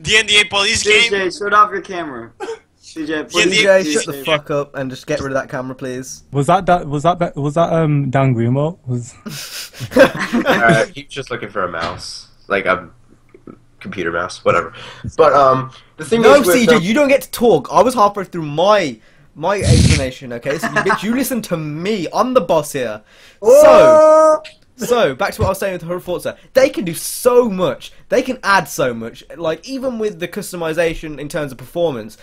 The NDA police game. DJ, shut off your camera. DJ, shut the fuck up and just get rid of that camera, please. Was that Dan Greenwald? He's just looking for a mouse, like a computer mouse, whatever. But the thing is, CJ, you don't get to talk. I was halfway through my explanation. Okay, so you listen to me. I'm the boss here. So, back to what I was saying with Forza. They can do so much. They can add so much. Like, even with the customization in terms of performance,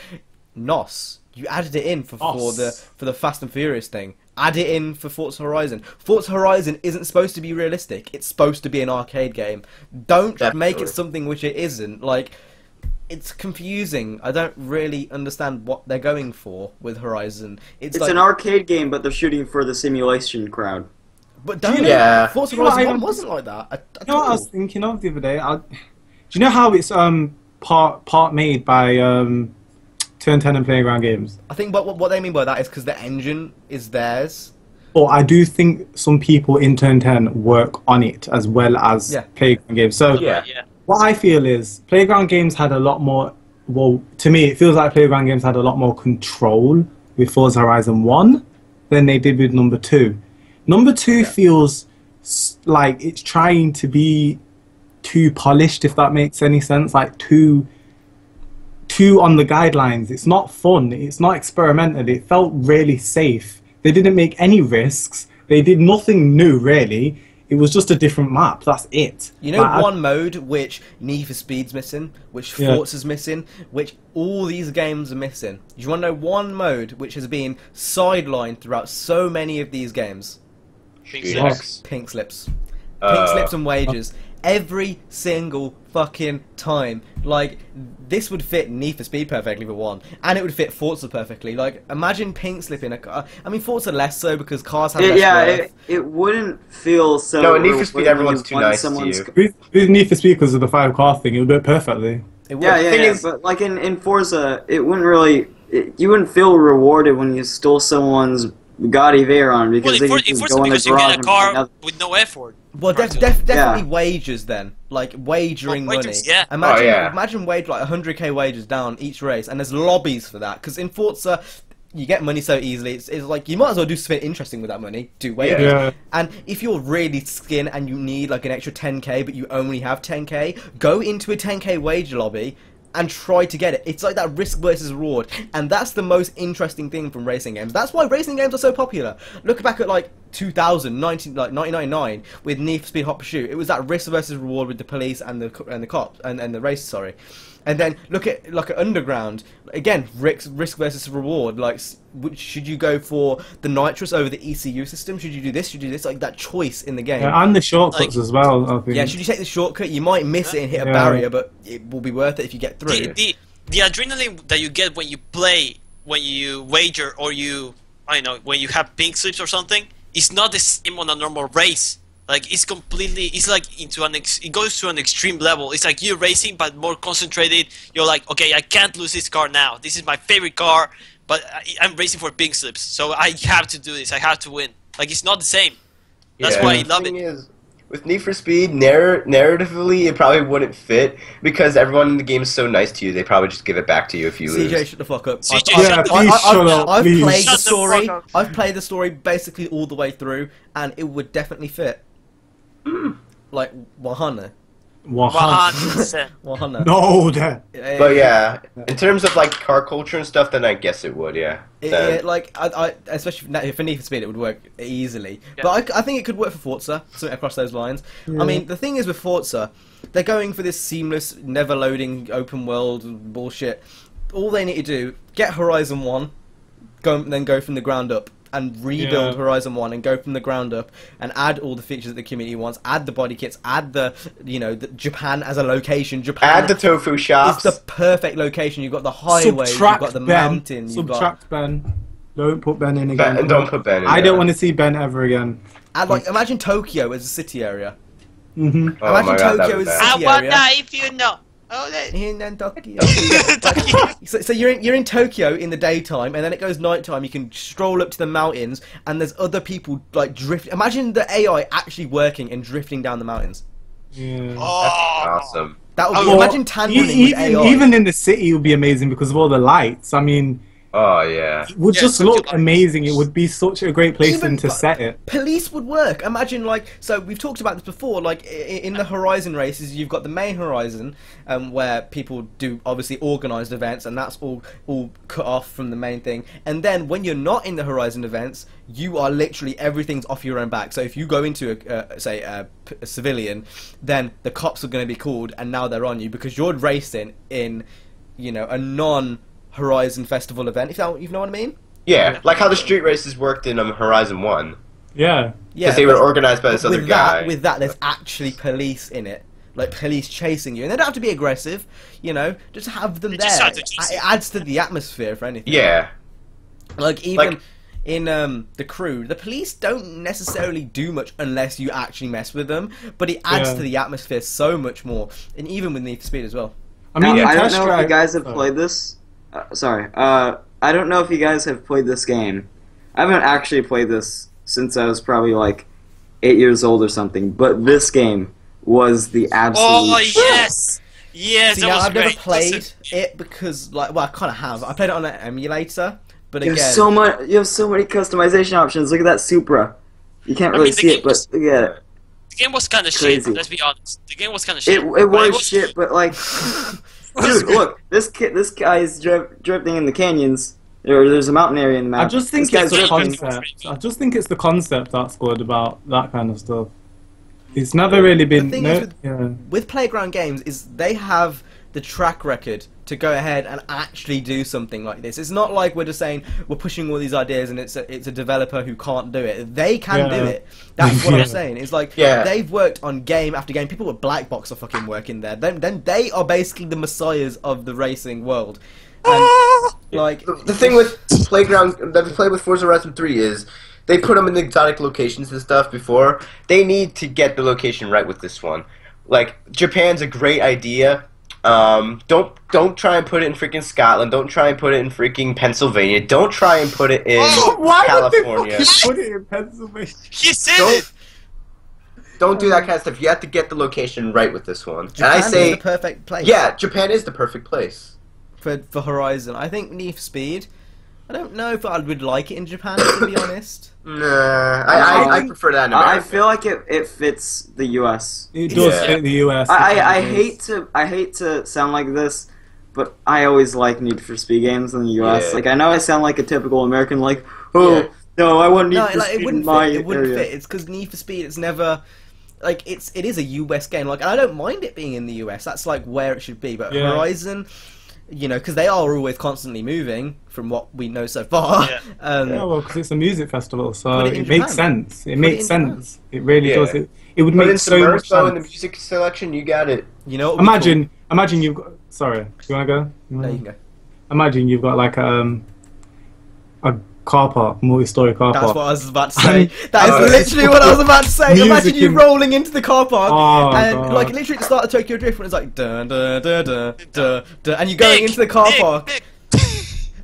NOS, you added it in for the Fast and Furious thing. Add it in for Forza Horizon. Forza Horizon isn't supposed to be realistic. It's supposed to be an arcade game. Don't make it something which it isn't. Like, it's confusing. I don't really understand what they're going for with Horizon. It's like, an arcade game, but they're shooting for the simulation crowd. But Forza Horizon 1 wasn't like that. You know what I was thinking of the other day? Do you know how it's part made by Turn 10 and Playground Games? I think what they mean by that is because the engine is theirs. But I do think some people in Turn 10 work on it as well as Playground Games. So what I feel is Playground Games had a lot more... Well, to me, it feels like Playground Games had a lot more control with Forza Horizon 1 than they did with number 2. Number 2 feels like it's trying to be too polished, if that makes any sense. Like too on the guidelines. It's not fun. It's not experimental. It felt really safe. They didn't make any risks. They did nothing new, really. It was just a different map. That's it. You know, one mode which Need for Speed's missing, which Forza's missing, which all these games are missing. Do you want to know one mode which has been sidelined throughout so many of these games? Pink slips. Pink slips. Pink slips and wages. Every single fucking time. Like, this would fit Need for Speed perfectly for one, and it would fit Forza perfectly. Like, imagine pink slipping a car. I mean, Forza less so because cars have less worth. It wouldn't feel so... No, Need for Speed, everyone's too nice to you. With Need for Speed, because of the 5 car thing, it would work perfectly. It Yeah, would. yeah, thing yeah. is- But like in Forza, it wouldn't really. You wouldn't feel rewarded when you stole someone's Bugatti Veyron Well, because they could in just Forza, go in the because you garage get a and car another. with no effort. Well, Practically. definitely wages then, like wagering Oh, money. wagers, yeah. Imagine, Oh, yeah. imagine wage like 100k wages down each race, and there's lobbies for that. Because in Forza, you get money so easily. It's like you might as well do something interesting with that money. Do wages. Yeah. And if you're really skin and you need like an extra 10k, but you only have 10k, go into a 10k wage lobby and try to get it. It's like that risk versus reward, and that's the most interesting thing from racing games. That's why racing games are so popular. Look back at like 2000, 1999 with Need for Speed Hot Pursuit. It was that risk versus reward with the police and the cops and the race. Sorry. And then look at Underground again, risk versus reward. Like, should you go for the nitrous over the ECU system? Should you do this? Should you do this? Like that choice in the game. Yeah, and the shortcuts as well, I think. Yeah, should you take the shortcut? You might miss it and hit a Yeah. barrier, but it will be worth it if you get through. The adrenaline that you get when you play, when you wager, or when you have pink slips or something, is not the same on a normal race. Like it's like it goes to an extreme level. It's like you're racing but more concentrated. You're like, okay, I can't lose this car now. This is my favorite car, but I'm racing for pink slips, so I have to do this. I have to win. Like it's not the same. That's why I the love thing it. is, with Need for Speed, narratively, it probably wouldn't fit because everyone in the game is so nice to you. They probably just give it back to you if you lose. CJ, shut the fuck up. CJ, Yeah, shut the please fuck shut up, I've please. played the Shut the story. fuck up. I've played the story basically all the way through, and it would definitely fit. Like Wahana. 100%. Wahana. No, that. But yeah, in terms of like car culture and stuff, then I guess it would. Yeah. Then- Like I especially for Need for Speed, it would work easily. Yeah. But I think it could work for Forza, something across those lines. I mean, the thing is with Forza, they're going for this seamless, never loading open world bullshit. All they need to do, get Horizon 1, then go from the ground up. And rebuild Yeah. Horizon 1 and go from the ground up and add all the features that the community wants, add the body kits, add the Japan as a location. Japan Add the tofu is shops. the perfect location. You've got the highways, you've got the mountains, you've got Subtract Ben. Don't put Ben in again. Ben, don't put Ben in I there. don't want to see Ben ever again. and like imagine Tokyo as a city area. Hmm Oh imagine my God, that Tokyo would as be a I city wonder area. if you know. Oh, In Tokyo. So you're in Tokyo in the daytime, and then it goes nighttime. You can stroll up to the mountains, and there's other people like drift. Imagine the AI actually working and drifting down the mountains. Yeah. oh. Awesome. That would be, Oh, imagine tandeling with AI. even in the city, it would be amazing because of all the lights. I mean, Oh yeah. it would Yeah, just such a look lot. amazing. It would be such a great place Even to set it. Police would work. Imagine so we've talked about this before. Like in the Horizon races, you've got the main Horizon, where people do obviously organised events, and that's all cut off from the main thing. And then when you're not in the Horizon events, you are literally everything's off your own back. So if you go into a civilian, then the cops are going to be called, and now they're on you because you're racing in, a non-Horizon festival event. If you know what I mean? Yeah, like how the street races worked in Horizon 1. Yeah. Because they were but- organized by this other with guy. With that, there's actually police in it. Like police chasing you, and they don't have to be aggressive, just have them They there. just have to chase you. It adds to the atmosphere, if anything. Yeah. Like even Like- in the crew, the police don't necessarily do much unless you actually mess with them, but it adds Yeah. to the atmosphere so much more, and even with Need for Speed as well. I mean, in I don't Test know if Drive- you guys have Oh. played this. Sorry. I don't know if you guys have played this game. I haven't actually played this since I was probably like 8 years old or something. But this game was the absolute. Oh yes, yes. See, that now was I've never great. played it because, well, I kind of have. I played it on an emulator, but You again, have you have so many customization options. Look at that Supra. You can't I really mean, the see game it, but was- look at it. The game was kind of shit. Crazy. Let's be honest. The game was kind of shit. It But was shit, but like, dude, look, this guy is drifting in the canyons. There's a mountain area in the map. I just think This it's guy's the drifting. concept. I just think it's the concept that's good about that kind of stuff. It's never really been. thing is yeah. with Playground Games is they have the track record to go ahead and actually do something like this. It's not like we're just saying we're pushing all these ideas and it's a developer who can't do it. They can do Yeah. it. That's what Yeah. I'm saying. It's like Yeah. they've worked on game after game. People with Black Box are fucking working there. Then they are basically the messiahs of the racing world. And like The thing with Playground that we played with Forza Horizon 3 is they put them in the exotic locations and stuff before. They need to get the location right with this one. Like, Japan's a great idea, Don't try and put it in freaking Scotland. Don't try and put it in freaking Pennsylvania. Don't try and put it in Why California. would they fucking put it in Pennsylvania? He said Don't- it. Don't do that kind of stuff. You have to get the location right with this one. Japan and I say, is the perfect place. yeah, Japan is the perfect place. For Horizon. I think Need for Speed. I don't know if I would like it in Japan, to be honest. Nah, I prefer that in America. I feel like it fits the U.S. It does Yeah. fit the US. I hate to sound like this, but I always like Need for Speed games in the U.S. Yeah. Like I know I sound like a typical American, like, oh Yeah. no, I want Need No, for like, Speed it wouldn't in my fit. It wouldn't area. fit. It's because Need for Speed. It's never like it is a US game. Like, and I don't mind it being in the US. That's like where it should be. But Yeah. Horizon, you know, because they are always constantly moving, from what we know so far. Yeah. Yeah, well, because it's a music festival, so Put it in it makes Japan. sense. It Put makes it in Japan. sense. It really Yeah. does. It would Put in make so much Submerso in the sense. music selection. You got it. You know, what would be cool? Imagine you've got. Sorry, you wanna go? No, you can go. Imagine you've got like a car park, multi-story car That's park. what I was about to say. And- That is literally what I was about to say. Music Imagine you in- rolling into the car park Oh, and God. like literally at the start of Tokyo Drift when it's like dun dun dun dun dun dun, and you're going Nick, into the car Nick, park. Nick.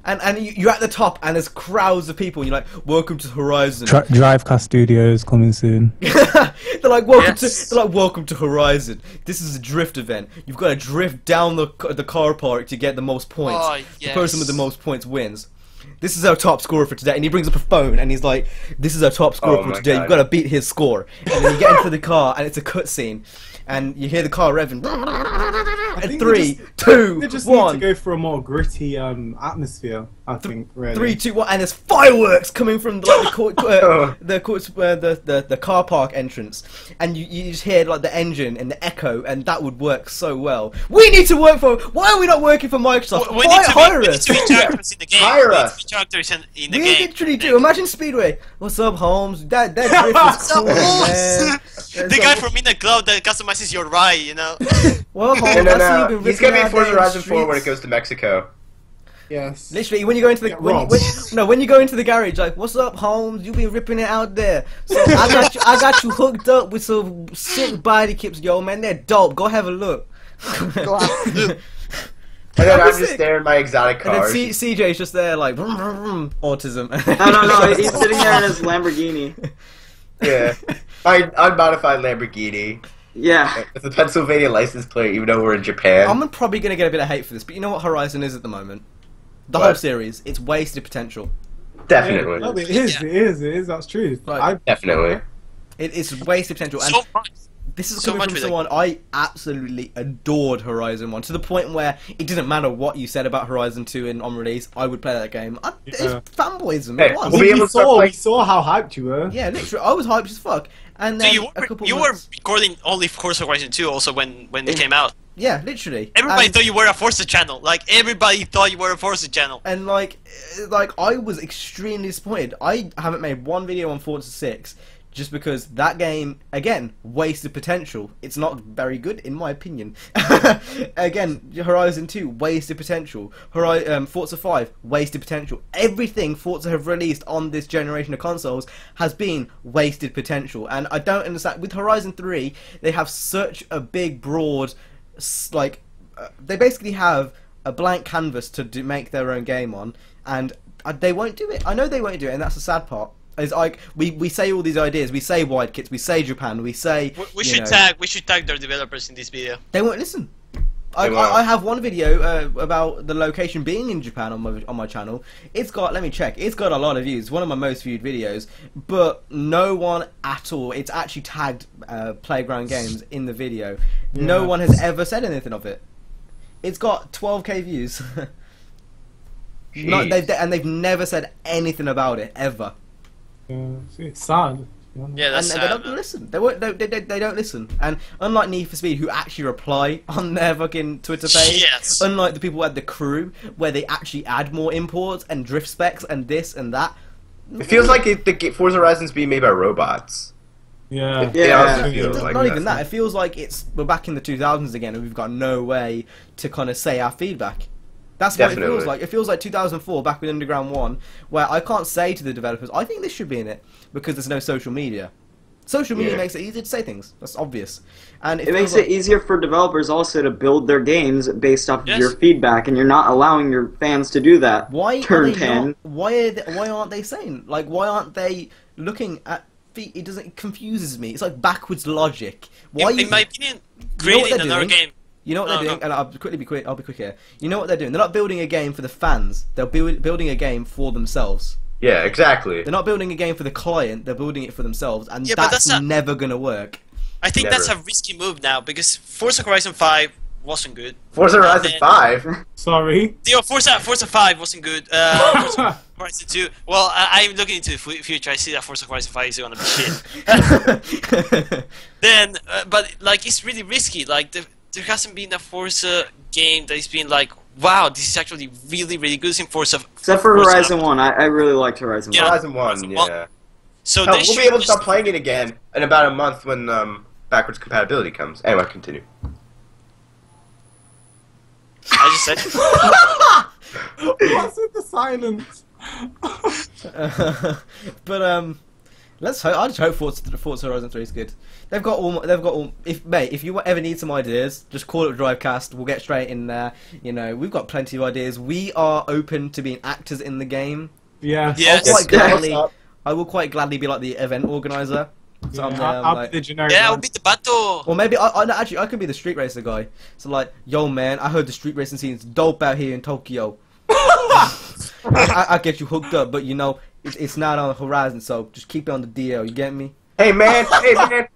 And you're at the top, and there's crowds of people, and you're like, "Welcome to Horizon." Drivecast Studios coming soon. they're like, "Welcome Yes. to." They're like, "Welcome to Horizon. This is a drift event. You've got to drift down the car park to get the most points. Oh, The person with the yes. most points wins." This is our top scorer for today, and he brings up a phone, and he's like, "This is our top scorer Oh for my today. God. You've got to beat his score." And then you get into the car, and it's a cutscene, and you hear the car revving. And think 3, they 2, They just need to 1. go for a more gritty atmosphere, I think. Really. 3, 2, 1, and there's fireworks coming from like, the car park entrance, and you just hear like the engine and the echo, and that would work so well. We need to work for. Why are we not working for Microsoft? We Hire need us. to be characters in the game. Hire We need us. to be characters in the We game. literally do. Imagine Speedway. What's up, Holmes? That drift is cool, man. The guy from In the Cloud that customizes your ride, you know. Well, Holmes, No, no, I see no. you've been He's ripping gonna be out Forza there in Horizon 4 when it streets. goes to Mexico. Yes. Literally, when you go into the Yeah, Rob. when you go into the garage, like, what's up, Holmes? You been ripping it out there. So I got you hooked up with some sick body kits, yo, man. They're dope. Go have a look. And then That'd I'm be just sick. there in my exotic And then cars. CJ's just there, like, vroom, vroom, vroom, autism. No, he's sitting there in his Lamborghini. Yeah. My unmodified Lamborghini. Yeah. With a Pennsylvania license plate, even though we're in Japan. I'm probably gonna get a bit of hate for this, but you know what Horizon is at the moment? The What? whole series. It's wasted potential. Definitely. No, it is. Yeah. It is. That's true. Right. Definitely. It's wasted potential. And So much. this is so coming much from with someone I absolutely adored Horizon 1 to the point where it didn't matter what you said about Horizon 2 on release, I would play that game. It's Yeah. fanboyism. Hey, It was. we'll be able to start we playing- saw how hyped you were. Yeah, literally, I was hyped as fuck. And So then you a couple were months, recording only Forza Horizon 2 also when it came out. yeah, literally. Everybody And- thought you were a Forza channel. Like everybody thought you were a Forza channel. And like I was extremely disappointed. I haven't made one video on Forza 6 just because that game, again, wasted potential. It's not very good, in my opinion. Again, Horizon 2, wasted potential. Forza 5, wasted potential. Everything Forza have released on this generation of consoles has been wasted potential. And I don't understand. With Horizon 3, they have such a big, broad, they basically have a blank canvas to make their own game on, and they won't do it. I know they won't do it, and that's the sad part. It's like we say all these ideas, we say wide kits, we say Japan, we say We you should know, tag their developers in this video. they won't listen. They won't. I have one video about the location being in Japan on my channel. It's got, let me check, it's got a lot of views, one of my most viewed videos, but no one at all, it's actually tagged Playground Games in the video. No Yeah. one has ever said anything of it. It's got 12k views. Jeez. They've never said anything about it, ever. It's sad. Yeah, that's And sad. they don't listen. They don't listen. And unlike Need for Speed, who actually reply on their fucking Twitter page, Yes. unlike the people at the crew, where they actually add more imports and drift specs and this and that. It feels like the Forza Horizon's being made by robots. Yeah. It honestly Yeah. feels Not like even that. It feels like we're back in the 2000s again, and we've got no way to kind of say our feedback. That's what it Definitely. feels like. It feels like 2004, back with Underground 1, where I can't say to the developers, I think this should be in it, because there's no social media. Social media makes it easier to say things. That's obvious. And It makes it easier for developers also to build their games based off of Yes. your feedback, and you're not allowing your fans to do that. Why Turn are they 10. not? Why aren't they saying? Like, why aren't they looking at? It confuses me. It's like backwards logic. Why? In my opinion, what creating they're another doing? game. You know what No, they're doing, go. and I'll be quick here. You know what they're doing? They're not building a game for the fans. They're building a game for themselves. Yeah, exactly. They're not building a game for the client. They're building it for themselves, and Yeah, but that's that's never gonna work. I think Never. that's a risky move now because Forza Horizon 5 wasn't good. Forza Horizon then- 5. Sorry. Forza 5 wasn't good. Forza Horizon 2. Well, I'm looking into the future. I see that Forza Horizon 5 is gonna be shit. Then, but like, it's really risky. Like, there hasn't been a Forza game that has been like, wow, this is actually really, really good in Forza. Except for Forza. Horizon 1. I really liked Horizon 1. Yeah. Horizon 1, Horizon 1. yeah. So Hell, they we'll should be able to just- start playing it again in about a month when backwards compatibility comes. Anyway, continue. I just said. What's with the silence? But let's hope. I just hope Forza Horizon 3 is good. They've got all. If you ever need some ideas, just call it Drivecast. We'll get straight in there. You know, we've got plenty of ideas. We are open to being actors in the game. Yeah. Yes. I will quite gladly be like the event organizer. So I'm there, I'm I'll like, be the generic Yeah, I'll one. be the battle. or maybe I could be the street racer guy. So like, yo man, I heard the street racing scene is dope out here in Tokyo. I get you hooked up, but you know it's not on the horizon, so just keep it on the DL. You get me? Hey man,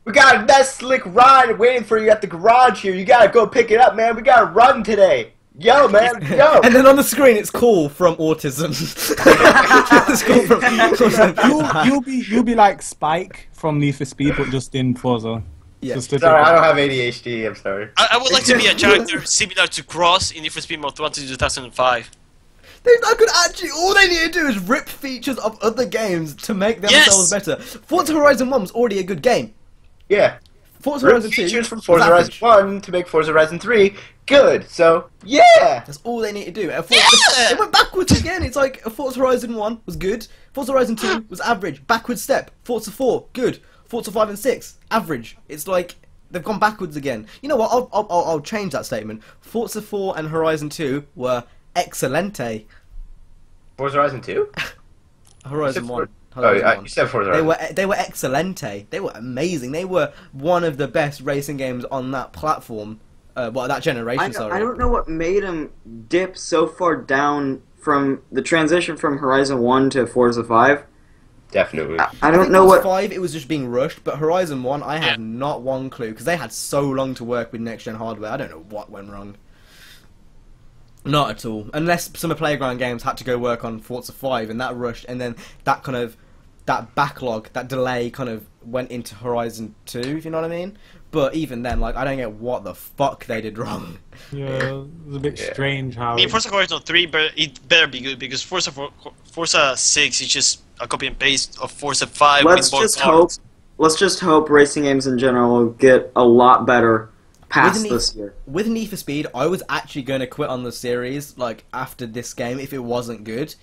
we got a nice slick ride waiting for you at the garage here. You gotta go pick it up, man. We gotta run today. Yo, man, yo. And then on the screen, it's cool from autism. It's cool from autism. You'll be like Spike from Need for Speed, but just in Forza. Yeah. Just a Sorry, I different- don't have ADHD. I'm sorry. I would like to be a character similar to Cross in Need for Speed Most Wanted 2005. I could actually, all they need to do is rip features of other games to make themselves Yes! better. Forza Horizon 1 was already a good game. Yeah. Forza Rip Horizon 2 features from was Forza Horizon average. 1 to make Forza Horizon 3 good. So, yeah. That's all they need to do. Yeah! It went backwards again. It's like Forza Horizon 1 was good. Forza Horizon 2 was average. Backward step. Forza 4, good. Forza 5 and 6, average. It's like they've gone backwards again. You know what? I'll change that statement. Forza 4 and Horizon 2 were excelente. Forza Horizon 2? Horizon 1. Oh, Horizon 1. you said Forza Horizon. They were excelente. They were amazing. They were one of the best racing games on that platform. Well, that generation. I don't know what made him dip so far down from the transition from Horizon 1 to Forza 5. Definitely. I don't know what... 5, it was just being rushed, but Horizon 1, I have not one clue, because they had so long to work with next-gen hardware. I don't know what went wrong. Not at all. Unless Summer Playground Games had to go work on Forza 5, and that rushed, and then that kind of... that backlog, that delay kind of went into Horizon 2, if you know what I mean? But even then, like, I don't get what the fuck they did wrong. Yeah, it was a bit strange how. I mean, Forza Horizon 3, it better be good because Forza 6 is just a copy and paste of Forza 5 Let's with more just hope. cars. Let's just hope racing games in general will get a lot better past this year. With Need for Speed, I was actually going to quit on the series, like, after this game, if it wasn't good.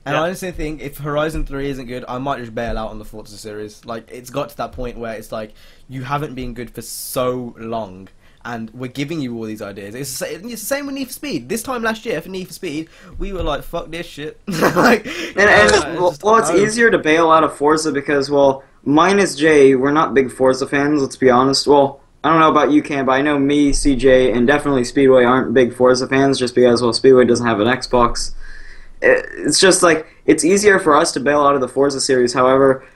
And I honestly think if Horizon 3 isn't good, I might just bail out on the Forza series. Like, it's got to that point where it's like, you haven't been good for so long, and we're giving you all these ideas. It's the same with Need for Speed. This time last year, for Need for Speed, we were like, fuck this shit. Like, It's easier to bail out of Forza because, well, minus Jay, we're not big Forza fans, let's be honest. Well, I don't know about you, Cam, but I know me, CJ, and definitely Speedway aren't big Forza fans just because, well, Speedway doesn't have an Xbox. It's just like, it's easier for us to bail out of the Forza series. However,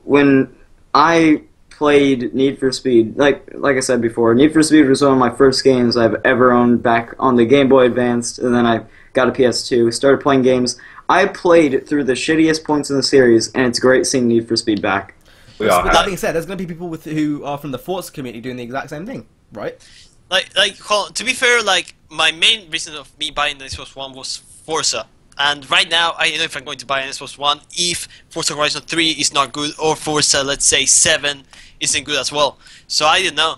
when I played Need for Speed, like I said before, Need for Speed was one of my first games I've ever owned back on the Game Boy Advance, and then I got a PS2, started playing games. I played through the shittiest points in the series, and it's great seeing Need for Speed back. We all With that have. being said, there's going to be people who are from the Forza community doing the exact same thing, right? To be fair, like, my main reason of me buying the Xbox One was Forza. And right now, I don't know if I'm going to buy an Xbox One if Forza Horizon 3 is not good, or Forza, let's say, 7 isn't good as well. So I don't know.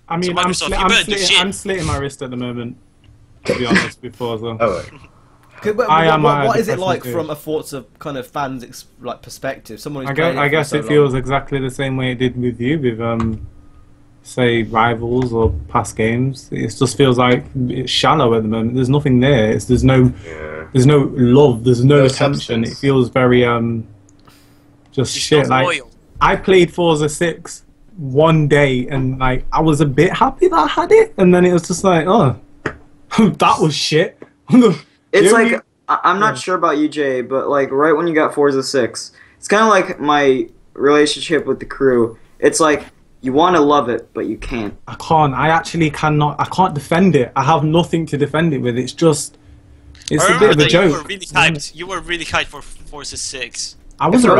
I mean, So Microsoft, you better do shit. I'm slitting my wrist at the moment, to be honest, with Forza. Oh, wait. What is it like from a Forza kind of fans like perspective? Someone who's I guess it feels exactly the same way it did with you with say Rivals or past games. It just feels like it's shallow at the moment. There's nothing there. There's no love. There's no attention. It feels very just shit. Like I played Forza 6 one day and like I was a bit happy that I had it, and then it was just like, oh, that was shit. It's like I'm not sure about you, Jay, but like right when you got Forza 6, it's kind of like my relationship with the crew. It's like you want to love it, but you can't. I can't. I actually cannot. I can't defend it. I have nothing to defend it with. It's just, it's a bit of a joke. You were really hyped. You were really hyped for Forza 6. I wasn't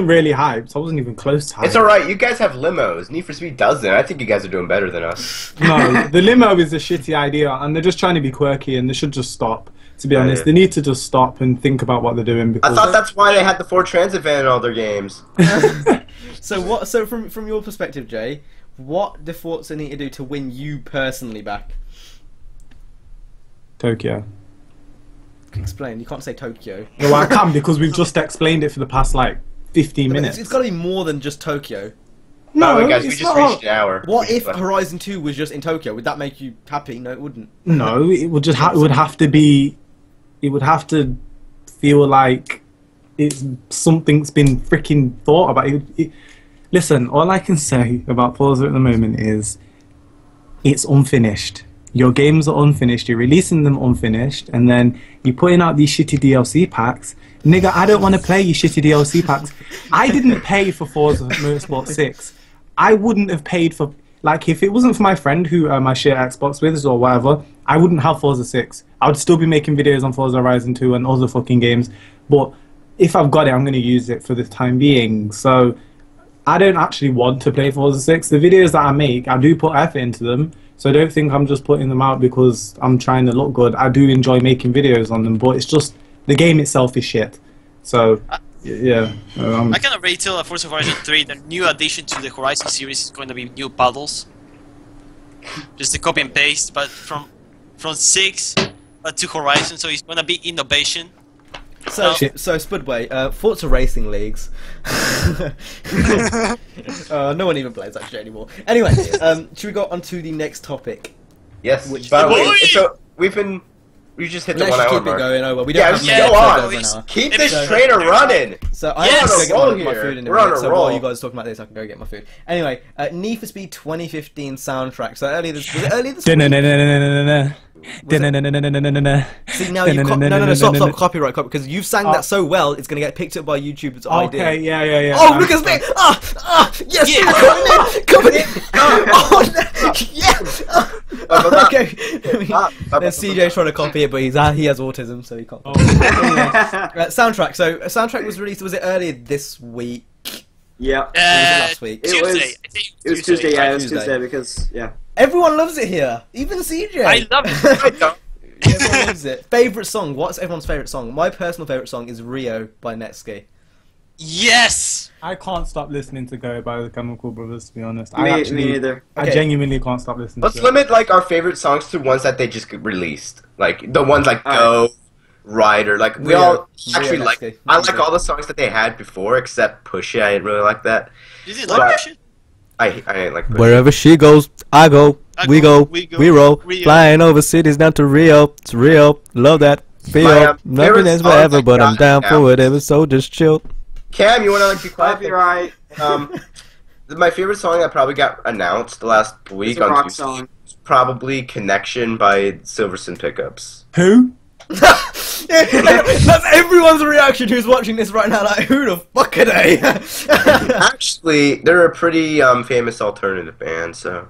really hyped. I wasn't even close to hyped. It's alright, you guys have limos. Need for Speed doesn't. I think you guys are doing better than us. No, the limo is a shitty idea, and they're just trying to be quirky, and they should just stop. To be honest, they need to just stop and think about what they're doing. Because I thought that's why they had the Ford Transit van in all their games. So from your perspective, Jay, what do Forza need to do to win you personally back? Tokyo. Explain. You can't say Tokyo. No, I can because we've just explained it for the past like 15 minutes. It's got to be more than just Tokyo. No, guys, we just reached an hour. What if Horizon 2 was just in Tokyo? Would that make you happy? No, it wouldn't. No, it would just it would have to be. It would have to feel like something's been freaking thought about. Listen, all I can say about Forza at the moment is it's unfinished. Your games are unfinished, you're releasing them unfinished, and then you're putting out these shitty DLC packs. Nigga, I don't want to play your shitty DLC packs. I didn't pay for Forza Motorsport 6. I wouldn't have paid for... Like, if it wasn't for my friend who I share Xbox with or whatever, I wouldn't have Forza 6. I would still be making videos on Forza Horizon 2 and other fucking games. But if I've got it, I'm going to use it for the time being. So I don't actually want to play Forza 6. The videos that I make, I do put effort into them. So I don't think I'm just putting them out because I'm trying to look good. I do enjoy making videos on them, but it's just the game itself is shit. So, yeah. I can already tell that Forza Horizon 3, the new addition to the Horizon series is going to be new puddles. Just a copy and paste, but from 6 to Horizon, so it's going to be innovation. So Spudway, Forza Racing Leagues. No one even plays that shit anymore. Anyway, should we go on to the next topic? Yes. So we just hit the 1 hour mark. Let's keep it going over. Go on. Keep this trainer running. So I have to go get my food in a minute. So while you guys are talking about this, I can go get my food. Anyway, Need for Speed 2015 soundtrack. So earlier this week. See now you stop copyright because you've sang that so well it's gonna get picked up by YouTube's idea. Okay, yeah. Oh, look at me! Yes, yeah. Coming in. Oh, no. Yeah. Okay. Then CJ's trying to copy it, but he has autism, so he can't. Soundtrack. So a soundtrack was released. Was it earlier this week? Yeah. Or was it last week? Tuesday. It was Tuesday. Yeah, it was Tuesday because everyone loves it here, even CJ. I love it. Everyone loves it. Favorite song? What's everyone's favorite song? My personal favorite song is Rio by Netski. Yes. I can't stop listening to Go by the Chemical Brothers. To be honest, me neither. I genuinely can't stop listening. Let's limit like our favorite songs to ones that they just released, like the ones like Go, Rider. Like we all actually like. I like all the songs that they had before, except Push It. I didn't really like that. You didn't like Push It? I didn't like Push It. Wherever she goes, I go. We roll. Flying over cities down to Rio. It's real. Love that feel. Nothing is forever, but I'm down for whatever. So just chill. Cam, you wanna be quiet? Copyright. My favorite song that probably got announced last week on Tuesday was probably "Connection" by Silverson Pickups. Who? That's everyone's reaction who's watching this right now. Like, who the fuck are they? Actually, they're a pretty famous alternative band, so.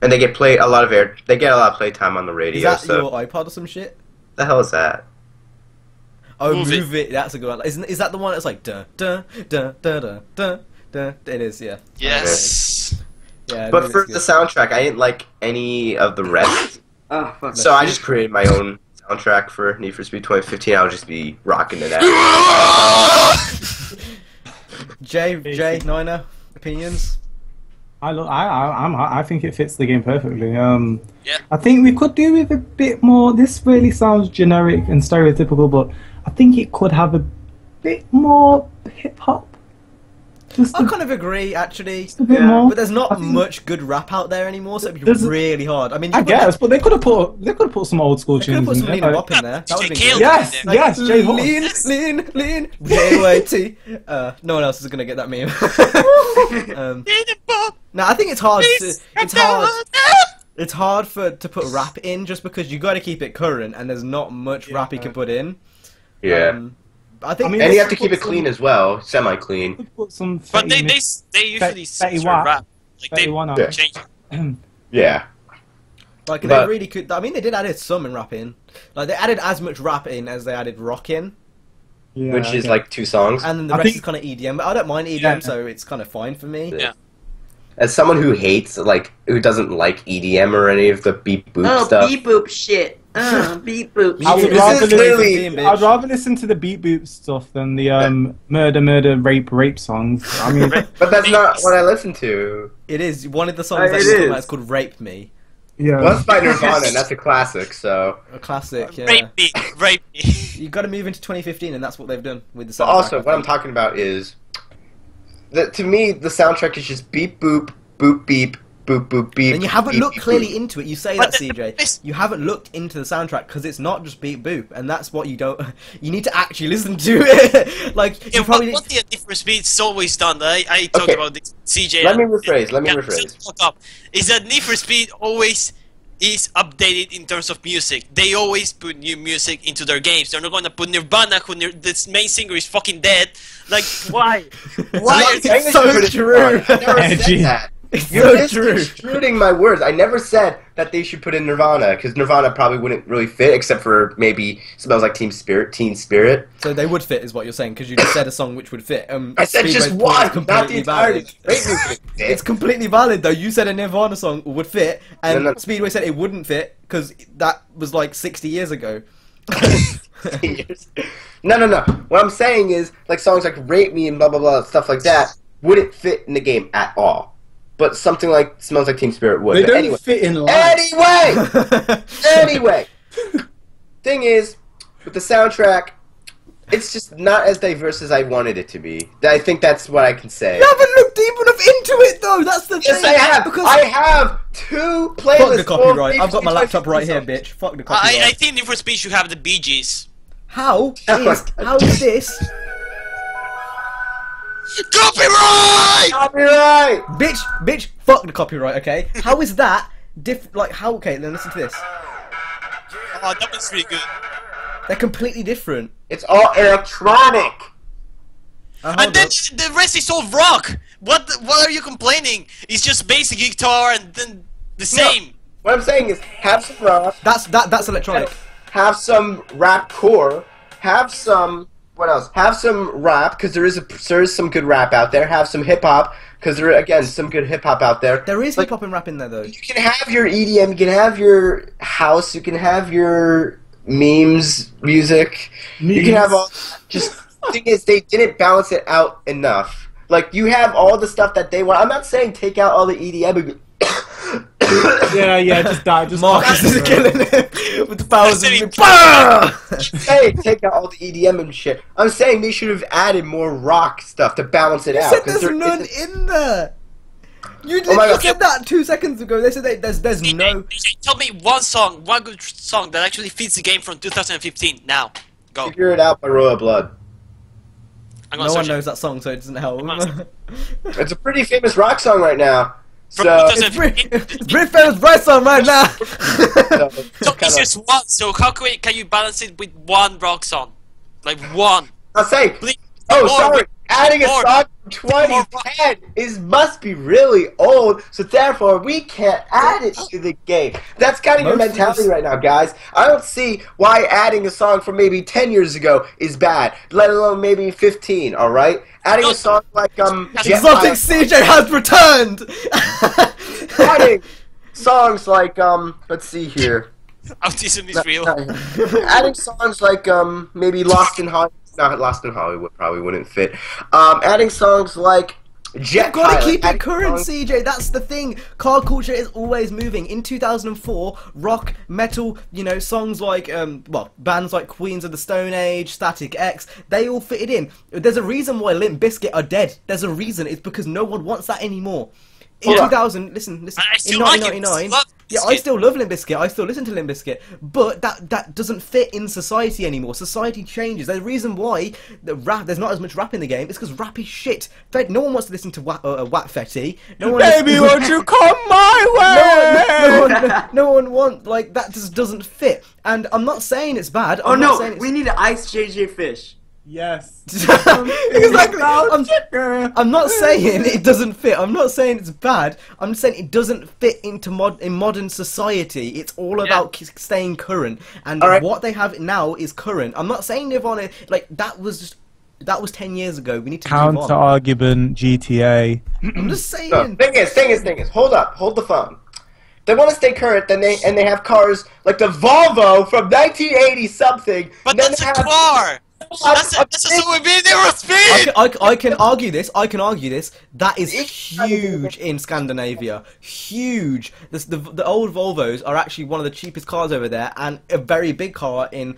And they get a lot of playtime on the radio. Is that your iPod or some shit? The hell is that? Oh, Move It. That's a good one. Is that the one that's like da da da da da da da? It is, yeah. Yes. Yeah. But for the soundtrack, I didn't like any of the rest. So I just created my own soundtrack for Need for Speed 2015. I'll just be rocking to that. Jay, Niner, opinions? I think it fits the game perfectly. Yeah. I think we could do with a bit more. This really sounds generic and stereotypical, but I think it could have a bit more hip hop. I kind of agree, actually. A bit more. But there's I not think much good rap out there anymore, so it'd be There's- really hard. I mean, I guess, but they could have put some old school they could have tunes put some in Lean there. and Bop in there. That would have been good. Yes, Like, yes, Jay Moore. Lean, JYT. No one else is gonna get that meme. No, I think it's hard. It's hard to put rap in just because you got to keep it current, and there's not much rap you can put in. Yeah. I think. I mean, And you have They to keep it clean as well, semi-clean. Could put some But they 30 minutes- usually Betty censor White. rap. Like they 31 Yeah. change it. Yeah. Like they But- really could. I mean, they did add some in rap in. Like they added as much rap in as they added rock in, Yeah, Which is okay. like 2 songs. and then the I rest think- is kind of EDM. But I don't mind EDM, Yeah. so it's kind of fine for me. Yeah. As someone who hates, like, who doesn't like EDM or any of the beep boop stuff. beep boop shit. Beep boop. I would This rather is listen- clearly- bitch. I'd rather listen to the beat boop stuff than the murder, rape songs. I mean, But that's not what I listen to. It is one of the songs It that you're talking is. about is called "Rape Me," yeah. Well, that's by Nirvana, and that's a classic, so. a classic. Yeah. Rape me, rape me. You got to move into 2015, and that's what they've done with the But soundtrack. also, I what I'm think. talking about is that to me, the soundtrack is just beep boop, boop beep, boop boop beep. And you haven't beep, looked beep, clearly boop. into it. You say But that, the- CJ. this- You haven't looked into the soundtrack because it's not just beep boop, and that's what you don't. You need to actually listen to it. Like Yeah, you probably. what the different speeds always done. I talked Okay. about this. CJ. Let me and- rephrase, let me Yeah, rephrase. shut the fuck up. Is that Need for Speed always is updated in terms of music? They always put new music into their games. They're not going to put Nirvana, who this main singer is fucking dead. Like, why? Why? I'm not saying It's that you so put it true. in Nirvana. I never Edgy. said that. It's You're so true. misconstruing my words. I never said that they should put in Nirvana, because Nirvana probably wouldn't really fit, except for maybe Smells Like Teen Spirit. So they would fit, is what you're saying, because you just said a song which would fit. I said Speedway's just point one, is not the completely entirety. valid. Great music. It's completely valid though. You said a Nirvana song would fit, and No, no. Speedway said it wouldn't fit because that was like 60 years ago. No. What I'm saying is, like, songs like Rape Me and blah blah blah, stuff like that, wouldn't fit in the game at all. But something like Smells Like Teen Spirit would. They But don't anyway. fit in life. Anyway! Thing is, with the soundtrack, it's just not as diverse as I wanted it to be. I think that's what I can say. You haven't looked deep enough into it though. That's the Yes, thing. I have! Because I have 2 playlists. fuck the full of copyright. I've got my laptop right here, songs. bitch. Fuck the copyright. I think Need for Speed should have the Bee Gees. How Oh my is God. how is this, Copyright! Copyright! bitch? Fuck the copyright. Okay. How is that like how? Okay, then listen to this. Oh, that was really good. They're completely different. It's all electronic! Hold And then up. the rest is all rock. What are you complaining? It's just basic guitar and then the same. What I'm saying is, have some rock, That's electronic. have some rap core, have some, what else? Have some rap, because there is some good rap out there. Have some hip hop, because there are, again, some good hip hop out there. There is Like, hip hop and rap in there though. you can have your EDM, you can have your house, you can have your memes, music, you can have all. Just the thing is, they didn't balance it out enough. Like, you have all the stuff that they want. I'm not saying take out all the EDM. Yeah, just die. Just Marcus is killing him with the powers of That's Bah! Hey, take out all the EDM and shit. I'm saying they should have added more rock stuff to balance it You out. said 'cause there's there none isn't- in there. You Oh my literally God. said that 2 seconds ago. They said that there's no. Tell me one good song that actually fits the game from 2015. Now, go. Figure It Out by Royal Blood. I'm No gonna one search it. knows that song, so it doesn't help. Come It's a pretty famous rock song right now. From So, 2015. It's Brit Famous Bright song right now. so So it's it's just one. So how can you balance it with one rock song? Like one. I'll say. Please. Oh, More, sorry. Adding a more. song from 2010 must be really old, so therefore we can't add it to the game. That's kind of your Most of mentality this- right now, guys. I don't see why adding a song from maybe 10 years ago is bad, let alone maybe 15. All right, adding a song like Exotic CJ has returned. adding songs like let's see here. Autism is real. Adding songs like maybe Lost in Hollywood. Not Lost in Hollywood probably wouldn't fit. Adding songs like Jet You've got to Pilot, keep it current, songs. CJ. That's the thing. Car culture is always moving. In 2004, rock, metal, songs like, bands like Queens of the Stone Age, Static X, they all fitted in. There's a reason why Limp Bizkit are dead. There's a reason. It's because no one wants that anymore. In 2000, listen. I In still like it. 1999, Love yeah, I Bizkit. still love Limp Bizkit. I still listen to Limp Bizkit, but that doesn't fit in society anymore. Society changes. There's a reason why there's not as much rap in the game. It's because rap is shit. No one wants to listen to Wat Fetty. No one Baby, won't you come my way? no one wants, like, that just doesn't fit. And I'm not saying it's bad. Oh I'm not no, saying it's... we need to ice JJ Fish. Yes. Exactly. I'm not saying it doesn't fit. I'm not saying it's bad. I'm saying it doesn't fit into modern society. It's all about staying current, and what they have now is current. I'm not saying Nirvana, like, that was 10 years ago. We need to move on. Counter argument, GTA. I'm just saying. No, thing is, hold the phone. They want to stay current, then they have cars like the Volvo from 1980 something. But and then that's they a have- car. That's a super video speed. I can argue this. That is huge in Scandinavia. Huge. The old Volvos are actually one of the cheapest cars over there, and a very big car in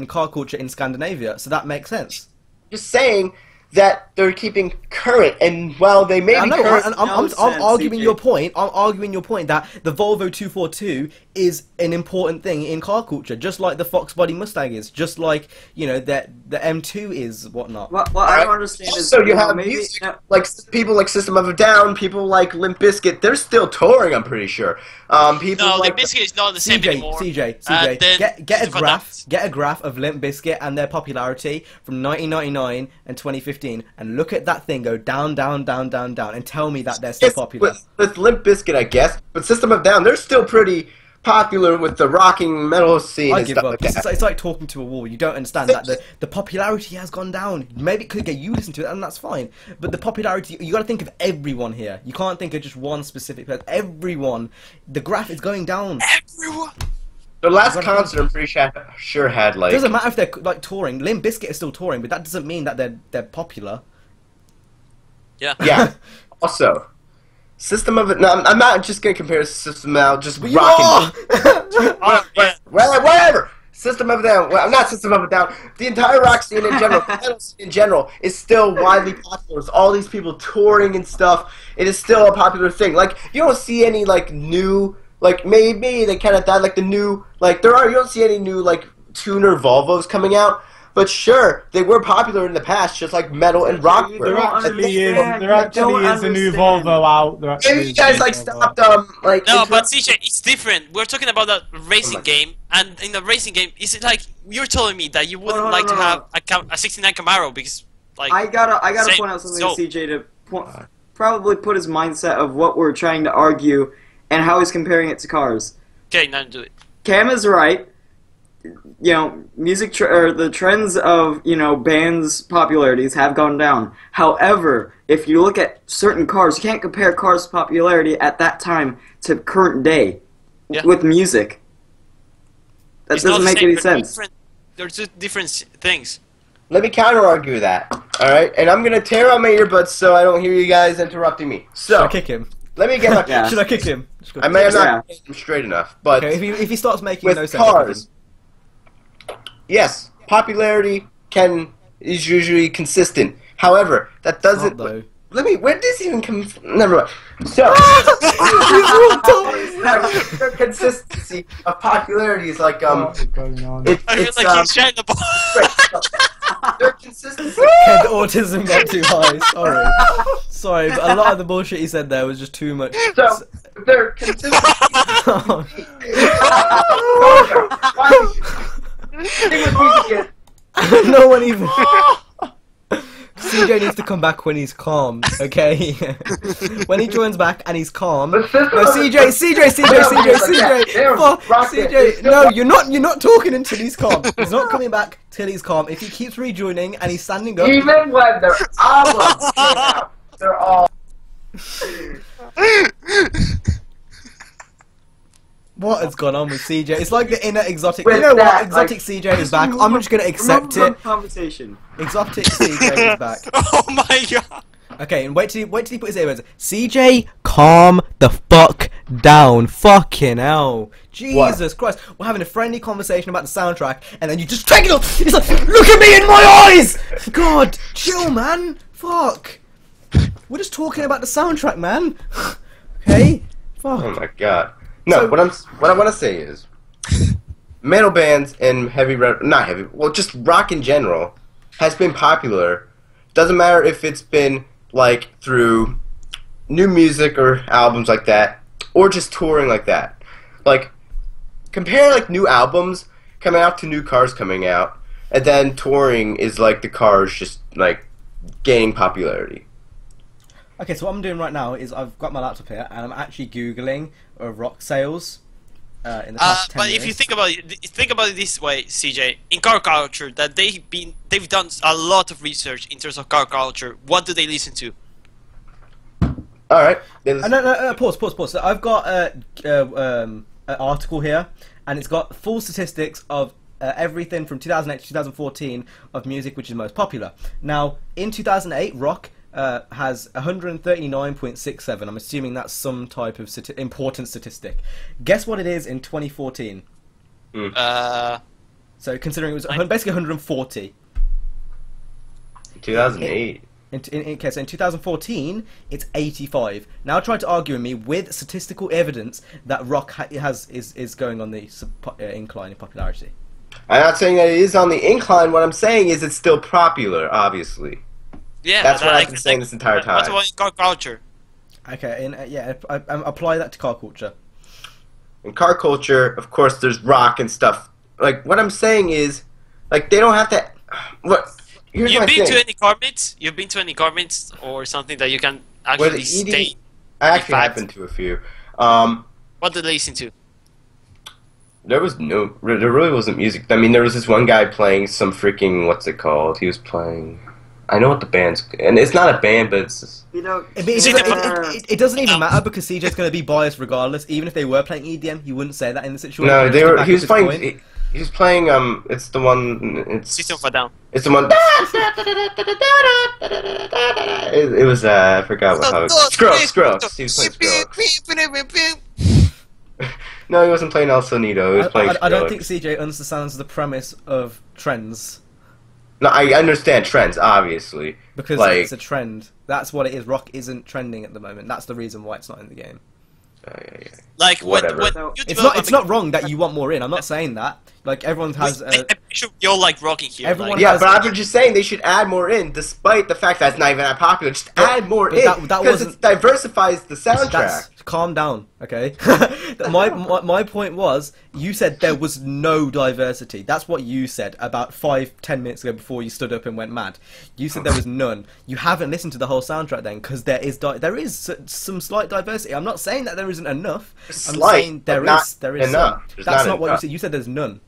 car culture in Scandinavia. So that makes sense. Just saying that they're keeping current, and while they may I be know, current, and I'm Nonsense, arguing CJ. your point. I'm arguing your point that the Volvo 242 is an important thing in car culture, just like the Fox Body Mustang is, just like that the M2 is, whatnot. What I don't understand is so you have maybe music, like people like System of a Down, people like Limp Bizkit. They're still touring, I'm pretty sure. People No, like the Bizkit is not the same anymore. CJ, Then get a System of graph, get a graph of Limp Bizkit and their popularity from 1999 and 2015, and look at that thing go down, down, down, down, down, and tell me that they're still popular. with Limp Bizkit, I guess, but System of a Down, they're still pretty popular with the rocking metal scene I and give stuff up. like that. It's like talking to a wall. You don't understand that the popularity has gone down. Maybe it could get you listen to it, and that's fine. But the popularity, you got to think of everyone here. You can't think of just one specific person. Everyone. The graph is going down. Everyone. The last concert, I'm pretty sure had like. It doesn't matter if they're like touring. Limp Bizkit is still touring, but that doesn't mean that they're popular. Yeah. Yeah. Also, System of it. No, I'm not just gonna compare System out. Just You rocking. Oh, yeah. Whatever. System of a Down. Well, not System of a Down. The entire rock scene in general, the metal scene in general, is still widely popular. With all these people touring and stuff, it is still a popular thing. Like you don't see any like new, like maybe they kind of died. Like the new, like you don't see any new like tuner Volvos coming out. But sure, they were popular in the past, just like metal and rock were. There actually is a new understand. Volvo out. There actually Maybe you is guys a new like Volvo. stopped like. No, into- but CJ, it's different. We're talking about a racing game, and in the racing game, is it like you're telling me that you wouldn't no, like no, to no. have a 69 Camaro because, like, I gotta Same. point out something So- to CJ to probably put his mindset of what we're trying to argue and how he's comparing it to cars. okay, now do it. Cam is right. Music or the trends of bands' popularities have gone down. However, if you look at certain cars, you can't compare cars' popularity at that time to current day Yeah. with music. That It's not doesn't the make same. any They're sense. different- They're two different things. Let me counter argue that. All right, and I'm gonna tear out my earbuds so I don't hear you guys interrupting me. Should So I kick him? let me get my. Yeah. Should I kick him? I may have Yeah. not made them straight enough, but Okay, if he starts making with no sense, I'll kick cars, him. yes, popularity is usually consistent. However, that doesn't. Not though. Let me. Where did this even come from? Never mind. So, the consistency of popularity is like What is going on? I feel it's like he's trying to ball. their consistency. Head autism got too high. Sorry, but a lot of the bullshit he said there was just too much. So their consistency. Thing with music is, No one even. CJ needs to come back when he's calm, okay? When he joins back and he's calm. No, But System CJ. Fuck, CJ. No, you're not talking until he's calm. He's not coming back till he's calm. If he keeps rejoining and he's standing up. even when their albums came out, they're all. What has gone on with CJ? It's like the inner exotic. With You know what? that, Exotic CJ is back. I'm just gonna accept Remember it. the conversation. Exotic CJ is back. Oh my god. Okay, and wait till he put his earbuds. CJ, calm the fuck down. Fucking hell. Jesus Christ. We're having a friendly conversation about the soundtrack, and then you just take it off. It's like, look at me in my eyes! God, chill, man. Fuck. We're just talking about the soundtrack, man. Okay? Fuck. Oh my god. No, what I want to say is, metal bands and just rock in general has been popular. Doesn't matter if it's been like through new music or albums like that, or just touring like that. Like, compare like new albums coming out to new cars coming out, and then touring is like the cars just like gaining popularity. Okay, so what I'm doing right now is I've got my laptop here, and I'm actually Googling rock sales in the past 10 but years. if you think about it this way, CJ, in car culture, that they've done a lot of research in terms of car culture. What do they listen to? All right. No, pause. So I've got an article here, and it's got full statistics of everything from 2008 to 2014 of music which is most popular. Now, in 2008, rock has 139.67. I'm assuming that's some type of important statistic. Guess what it is in 2014? So considering it was basically 140. 2008. Okay, so in 2014, it's 85. Now try to argue with me with statistical evidence that rock is going on the incline in popularity. I'm not saying that it is on the incline. What I'm saying is it's still popular, obviously. Yeah, that's what I've been saying this entire time. That's why in car culture. Okay, and I apply that to car culture. In car culture, of course, there's rock and stuff. Like, what I'm saying is, like, they don't have to. What? Here's You've my been thing. to any car meets? You've been to any car meets or something that you can actually stay? I actually have been to a few. What did they listen to? There really wasn't music. I mean, there was this one guy playing some freaking, what's it called? He was playing. I know what the band's, and it's not a band, but it's just, You know, it doesn't even matter because CJ's going to be biased regardless. Even if they were playing EDM, he wouldn't say that in the situation. no, they were. He was playing. He was playing. It's the one. It's System of a Down. It's the one. It was. I forgot what how. Skrillex. He was playing Skrillex. No, he wasn't playing El Sonido. He was playing. I don't think CJ understands the premise of trends. No, I understand trends, obviously. Because like, it's a trend. That's what it is. Rock isn't trending at the moment. That's the reason why it's not in the game. yeah. Like when So, It's not wrong that you want more in. I'm not saying that. Like everyone has. I'm sure you're like rocking here. Everyone like, Yeah, has- but I'm just saying they should add more in, despite the fact that it's not even that popular. Just add more in, that because it wasn't- diversifies the soundtrack. Calm down, okay? my point was, you said there was no diversity. That's what you said about 5-10 minutes ago before you stood up and went mad. You said there was none. You haven't listened to the whole soundtrack then, because there is some slight diversity. I'm not saying that there isn't enough. I'm Slight, saying but there not is some. enough. There's That's not not what you enough. said. You said there's none.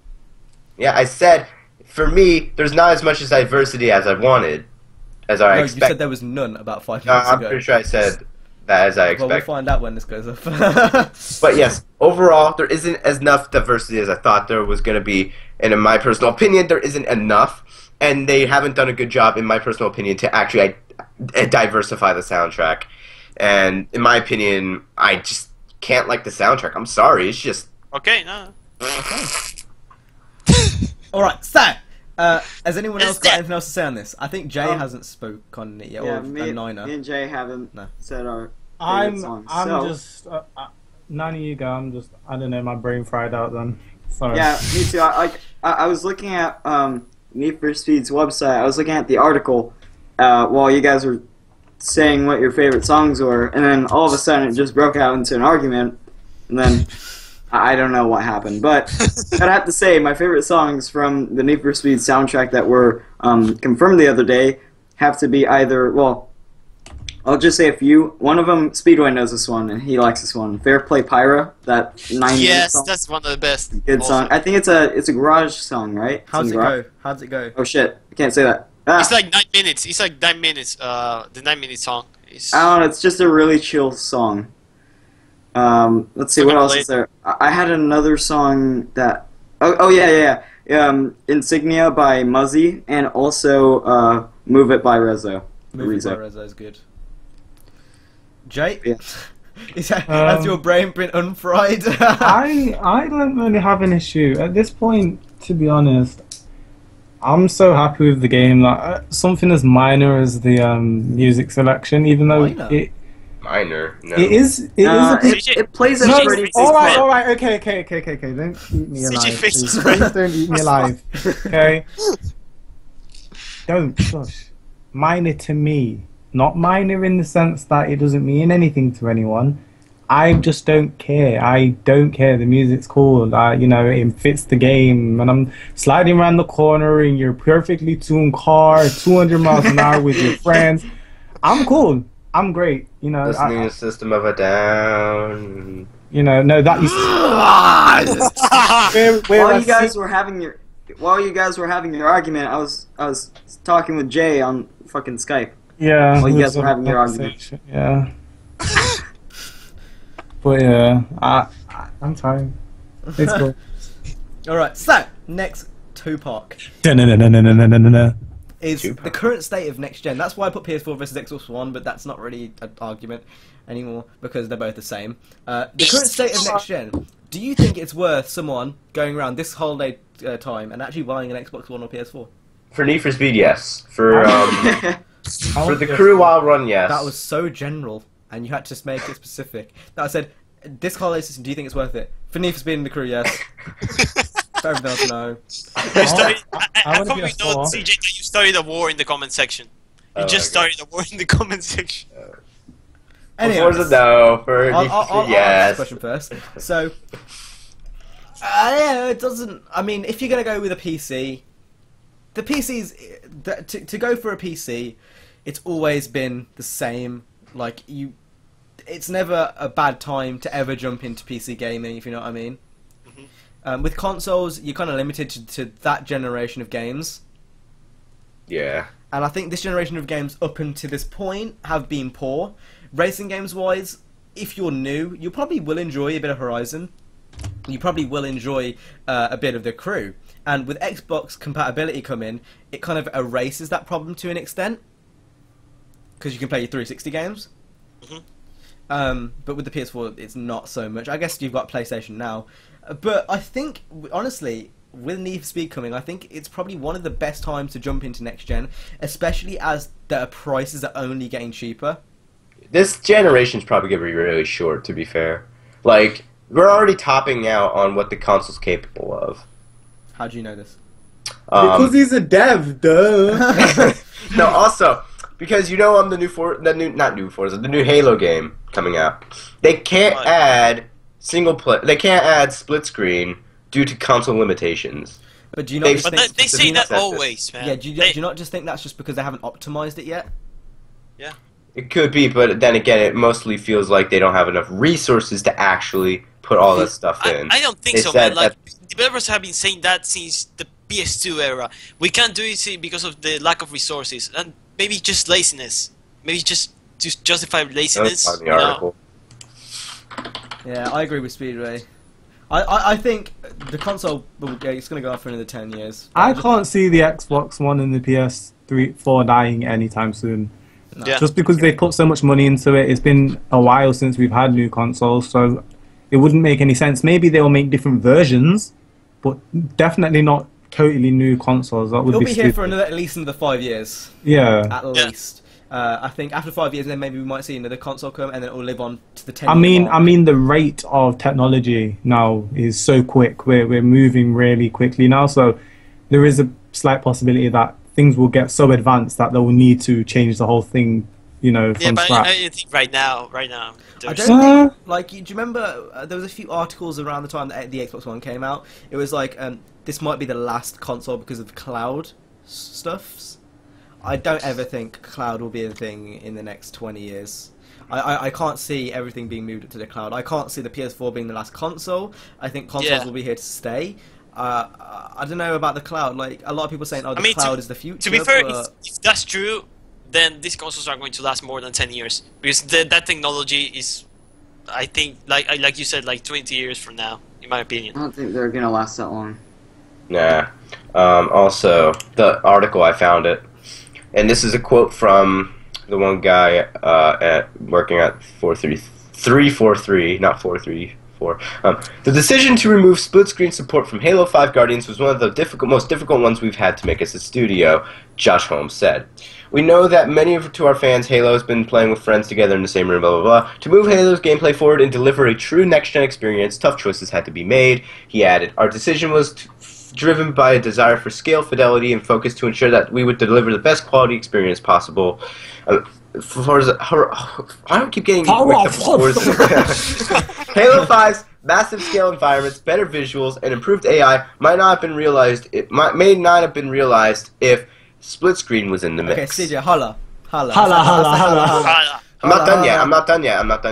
Yeah, I said, for me, there's not as much as diversity as I wanted, as I No, expected. you said there was none about 5 minutes I'm ago. pretty sure I said that as I Well, expected. we'll find out when this goes up. But yes, overall, there isn't as enough diversity as I thought there was going to be, and in my personal opinion, there isn't enough, and they haven't done a good job, in my personal opinion, to actually diversify the soundtrack. And in my opinion, I just can't like the soundtrack. I'm sorry, it's just... Okay, no. Alright, so, has anyone else got that- anything else to say on this? I think Jay hasn't spoke on it yet, yeah, or me Nina. and Jay haven't No. said our I'm favorite songs. just none of you go. I don't know. My brain fried out then. Sorry. Yeah, me too. I was looking at Need for Speed's website. I was looking at the article while you guys were saying what your favorite songs were, and then all of a sudden it just broke out into an argument, and then I don't know what happened. But I'd have to say my favorite songs from the Need for Speed soundtrack that were confirmed the other day have to be either, well, I'll just say a few. One of them, Speedway knows this one, and he likes this one. Fair Play Pyra, that 9-minute Yes, song. that's one of the best. Good also. song. I think it's a garage song, right? How's It's it in garage. go? How's it go? Oh shit, I can't say that. Ah, It's like 9 minutes. It's like 9 minutes. The 9-minute song. Is... I don't know, it's just a really chill song. Let's see, what else is there? I had another song that... Oh yeah. Insignia by Muzzy, and also Move It by Rezo. Movie by Rezo. Rezo is good. Jay? Yeah. Has your brain been unfried? I don't really have an issue at this point. To be honest, I'm so happy with the game. Like something as minor as the music selection, even though Minor? Minor. No. it is a bit. It plays a No, pretty All right, man. all right, okay. Don't eat me CJ alive. faces Please. red. Please don't eat me alive. Okay. Don't shush. Minor to me, not minor in the sense that it doesn't mean anything to anyone. I just don't care. I don't care. The music's cool. You know, it fits the game. And I'm sliding around the corner in your perfectly tuned car, 200 miles an hour with your friends. I'm cool. I'm great. You know, Listening to System of a Down. you know, no, that is. While you guys were having your argument, I was talking with Jay on fucking Skype. Yeah. While you it guys was were a having your argument. conversation, yeah. But yeah, I'm tired. It's cool. Alright, so, next Tupac Da-na-na-na-na-na-na-na. is Tupac. the current state of next gen. That's why I put PS4 versus Xbox One, but that's not really an argument anymore because they're both the same. The current state of next gen. Do you think it's worth someone going around this holiday time and actually buying an Xbox One or PS4? For Need for Speed, yes. For for the Yeah. crew while run, yes. That was so general, and you had to make it specific. That I said, this holiday season, do you think it's worth it? For Need for Speed and the crew, yes. For everything else, no. You started, I I wanna be probably a know, four. CJ, that you started a war in the comment section. You Oh just my God. started a war in the comment section. Anyway, Forza, no. For I'll Need for Speed, ask yes. this question first. So, yeah, it doesn't. I mean, if you're gonna go with a PC, the PC's to go for a PC, it's always been the same. Like it's never a bad time to ever jump into PC gaming, if you know what I mean. With consoles, you're kind of limited to that generation of games. Yeah. And I think this generation of games up until this point have been poor. Racing games wise, if you're new, you probably will enjoy a bit of Horizon. You probably will enjoy a bit of the crew. And with Xbox compatibility coming, it kind of erases that problem to an extent. Because you can play your 360 games. But with the PS4, it's not so much. I guess you've got PlayStation now. But I think, honestly, with Need for Speed coming, I think it's probably one of the best times to jump into next gen, especially as the prices are only getting cheaper. This generation's probably gonna be really short, to be fair. Like, we're already topping out on what the console's capable of. How do you know this? Because he's a dev, duh. No, also because you know on the new Halo game coming out, they can't What? add they can't add split screen due to console limitations. But do you not They- just But think... they say that That's it. always, man. Yeah, do you not just think that's just because they haven't optimized it yet? It could be, but then again, it mostly feels like they don't have enough resources to actually put all that stuff in. I don't think They so, said man. Like, developers have been saying that since the PS2 era. We can't do it because of the lack of resources, and maybe just laziness. Maybe just to justify laziness. That was on you the know? article. Yeah, I agree with Speedway. I think the console, it's going to go on for another 10 years. I can't see the Xbox One and the PS4 dying anytime soon. No. Yeah. Just because they put so much money into it. It's been a while since we've had new consoles, so it wouldn't make any sense. Maybe they'll make different versions, but definitely not totally new consoles. That would It'll be be stupid. here for at least another 5 years, Yeah. at Yeah. least. I think after 5 years, then maybe we might see another console come, and then it will live on to the 10. I mean, the rate of technology now is so quick. We're moving really quickly now, so there is a slight possibility that things will get so advanced that they'll need to change the whole thing, you know, Yeah, from but scratch. I think right now, I there's- don't think, like, do you remember there was a few articles around the time that the Xbox One came out? It was like, this might be the last console because of the cloud stuffs. I don't ever think cloud will be a thing in the next 20 years. I can't see everything being moved to the cloud. I can't see the PS4 being the last console. I think consoles Yeah. will be here to stay. I don't know about the cloud. Like, a lot of people saying, oh, the I mean, cloud is the future. To be fair, but if that's true, then these consoles are going to last more than 10 years because that technology is, I think, like you said, like 20 years from now, in my opinion. I don't think they're gonna last that long. Nah. Also, the article I found it, and this is a quote from the one guy at working at 343, not 434. The decision to remove split-screen support from Halo 5 Guardians was one of the most difficult ones we've had to make as a studio, Josh Holmes said. We know that to our fans, Halo has been playing with friends together in the same room, blah, blah, blah. To move Halo's gameplay forward and deliver a true next-gen experience, tough choices had to be made. He added, our decision was driven by a desire for scale, fidelity, and focus to ensure that we would deliver the best quality experience possible. Forza, I don't keep getting Halo 5's massive scale environments, better visuals, and improved AI might not have been realized. May not have been realized if split screen was in the mix. Okay, CJ, holla. Holla, holla. I'm not done yet. I'm not done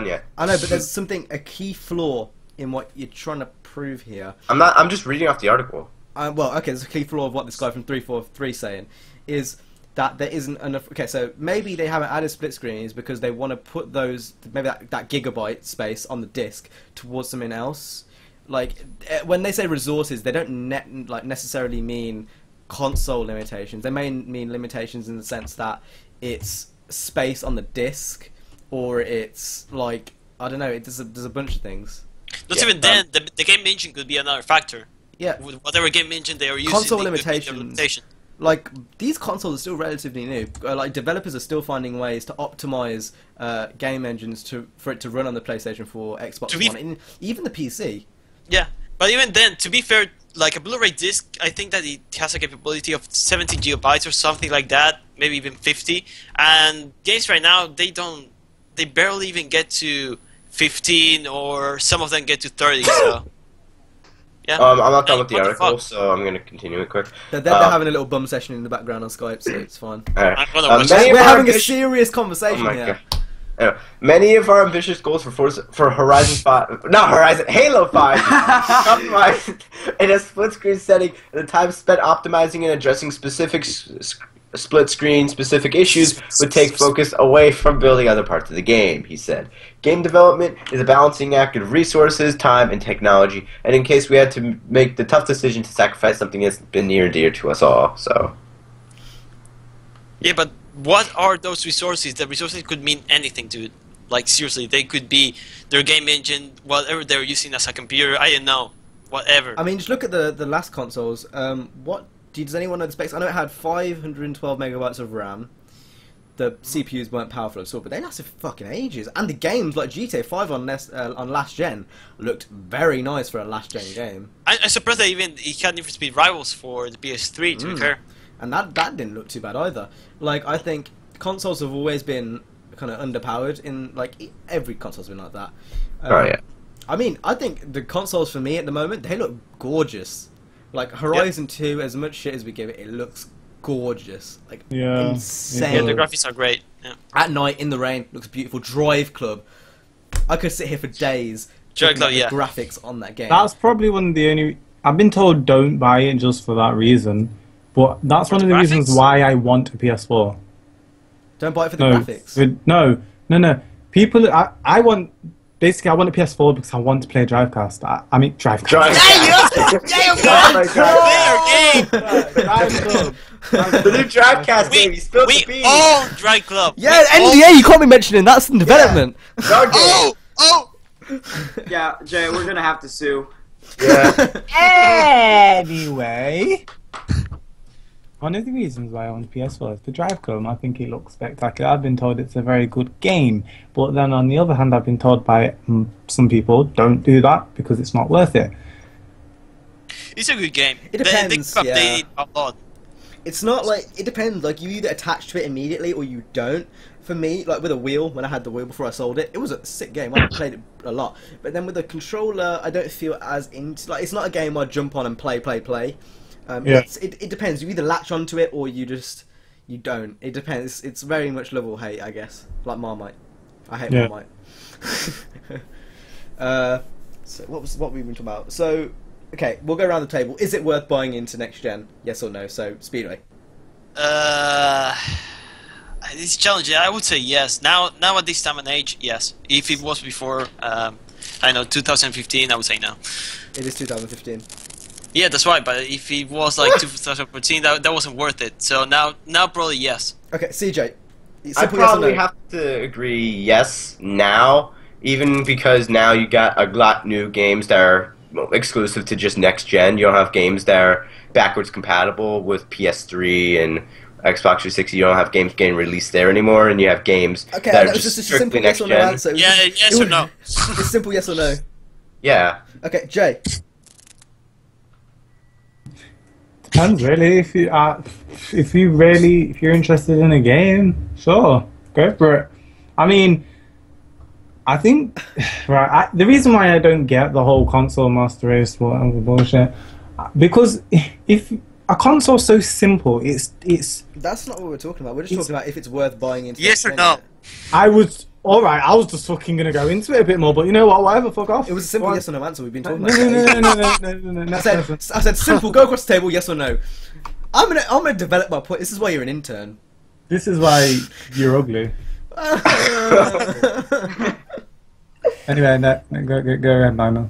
yet. I know, but there's a key flaw in what you're trying to prove here. I'm just reading off the article. Well, okay, there's a key flaw of what this guy from 343 saying is that there isn't enough. Okay, so maybe they haven't added split screens because they want to put maybe that gigabyte space on the disc towards something else. Like when they say resources, they don't necessarily mean console limitations. They may mean limitations in the sense that it's space on the disc, or it's like I don't know. There's a bunch of things. Not even then. The game engine could be another factor. Yeah. Whatever game engine they are using. Console limitations. Like these consoles are still relatively new. Like developers are still finding ways to optimize game engines for it to run on the PlayStation 4, Xbox One, and even the PC. Yeah, but even then, to be fair, like a Blu-ray disc, I think that it has a capability of 70 gigabytes or something like that, maybe even 50. And games right now, they barely even get to 15, or some of them get to 30. So. Yeah. I'm not done with the article, so I'm going to continue it quick. They're having a little bum session in the background on Skype, so it's fine. Right. We're having a serious conversation here. Anyway, many of our ambitious goals for Horizon 5, not Horizon, Halo 5, compromised in a split-screen setting, and the time spent optimizing and addressing specific split-screen specific issues would take focus away from building other parts of the game, he said. Game development is a balancing act of resources, time, and technology, and in case we had to make the tough decision to sacrifice something that's been near and dear to us all, so... Yeah, but what are those resources? The resources could mean anything, dude. Like, seriously, they could be their game engine, whatever they're using as a computer, I don't know. Whatever. I mean, just look at the last consoles. Does anyone know the specs? I know it had 512 megabytes of RAM. The CPUs weren't powerful at all, but they lasted fucking ages. And the games, like GTA 5 on last gen, looked very nice for a last gen game. I'm surprised that it can't even be rivals for the PS3, to be fair. And that didn't look too bad either. Like, I think consoles have always been kind of underpowered in, like, every console's been like that. Oh, yeah. I mean, I think the consoles for me at the moment, they look gorgeous. Like, Horizon 2, as much shit as we give it, it looks gorgeous. Like, insane. Yeah, the graphics are great. Yeah. At night, in the rain, looks beautiful. Drive Club. I could sit here for days Drive Club, the graphics on that game. That's probably one of the only... I've been told don't buy it just for that reason. But that's one of the reasons why I want a PS4. Don't buy it for the graphics. No. People... I want... Basically, I want a PS4 because I want to play Drivecast. I mean, Drivecast. The new Drivecast game. You spilled the beans. Oh, Drive Club. Yeah, NDA. You can't be mentioning that's in development. Yeah. Oh. Yeah, Jay, we're gonna have to sue. Yeah. Anyway. One of the reasons why I want PS4 is the Drive Club. I think it looks spectacular. I've been told it's a very good game. But then on the other hand, I've been told by some people, don't do that because it's not worth it. It's a good game. It depends, they update a lot. It's not like... It depends. Like, you either attach to it immediately or you don't. For me, like with a wheel, when I had the wheel before I sold it, it was a sick game. I played it a lot. But then with a controller, I don't feel as into... Like, it's not a game I jump on and play. It depends. You either latch onto it or you don't. It depends. It's very much love or hate, I guess. Like Marmite. I hate Marmite. So what were we talking about? So, okay, we'll go around the table. Is it worth buying into next gen? Yes or no? So, Speedway. It's challenging. I would say yes. Now at this time and age, yes. If it was before, I know 2015, I would say no. It is 2015. Yeah, that's right. But if it was like 2014, that wasn't worth it. So now probably yes. Okay, CJ, I Simple yes or probably no? have to agree yes now, even because now you got a lot new games that are exclusive to just next gen. You don't have games that are backwards compatible with PS3 and Xbox 360. You don't have games getting released there anymore, and you have games Okay, that that are was just just a simple strictly yes next or no gen. answer. It was Yeah, just- yes or no? It's simple yes or no. Yeah. Okay, Jay. Depends really. If you're interested in a game, sure, go for it. I mean, I think the reason why I don't get the whole console master race whatever bullshit, because if a console's so simple, it's That's not what we're talking about. We're just talking about if it's worth buying into. Yes or next no? gen. I was alright. I was just fucking gonna go into it a bit more, but you know what? Whatever, fuck off. It was a simple What? yes or no answer. We've been talking No, about. no. I said simple. Go across the table. Yes or no. I'm gonna develop my point. This is why you're an intern. This is why you're ugly. Anyway, go ahead, Lionel.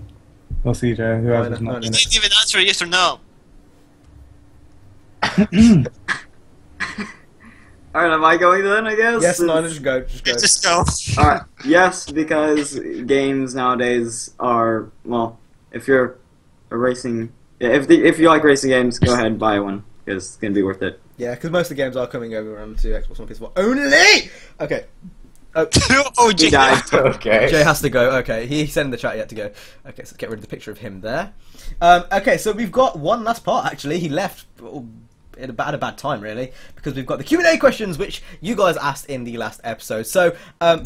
Or CJ, whoever's Lionel, not You in it. didn't even answer yes or no. Alright, am I going then, I guess? Yes, no, just go. Just go. Just go. Alright, yes, because games nowadays are, well, if you're a racing... Yeah, if you like racing games, go ahead and buy one, because it's going to be worth it. Yeah, because most of the games are coming over onto Xbox One PS4 only. Okay. Oh, Oh, He Jay. died. Okay. Jay has to go. Okay, he said in the chat he had to go. Okay, so let's get rid of the picture of him there. Okay, so we've got one last part. Actually, he left at a bad time, really, because we've got the Q&A questions, which you guys asked in the last episode. So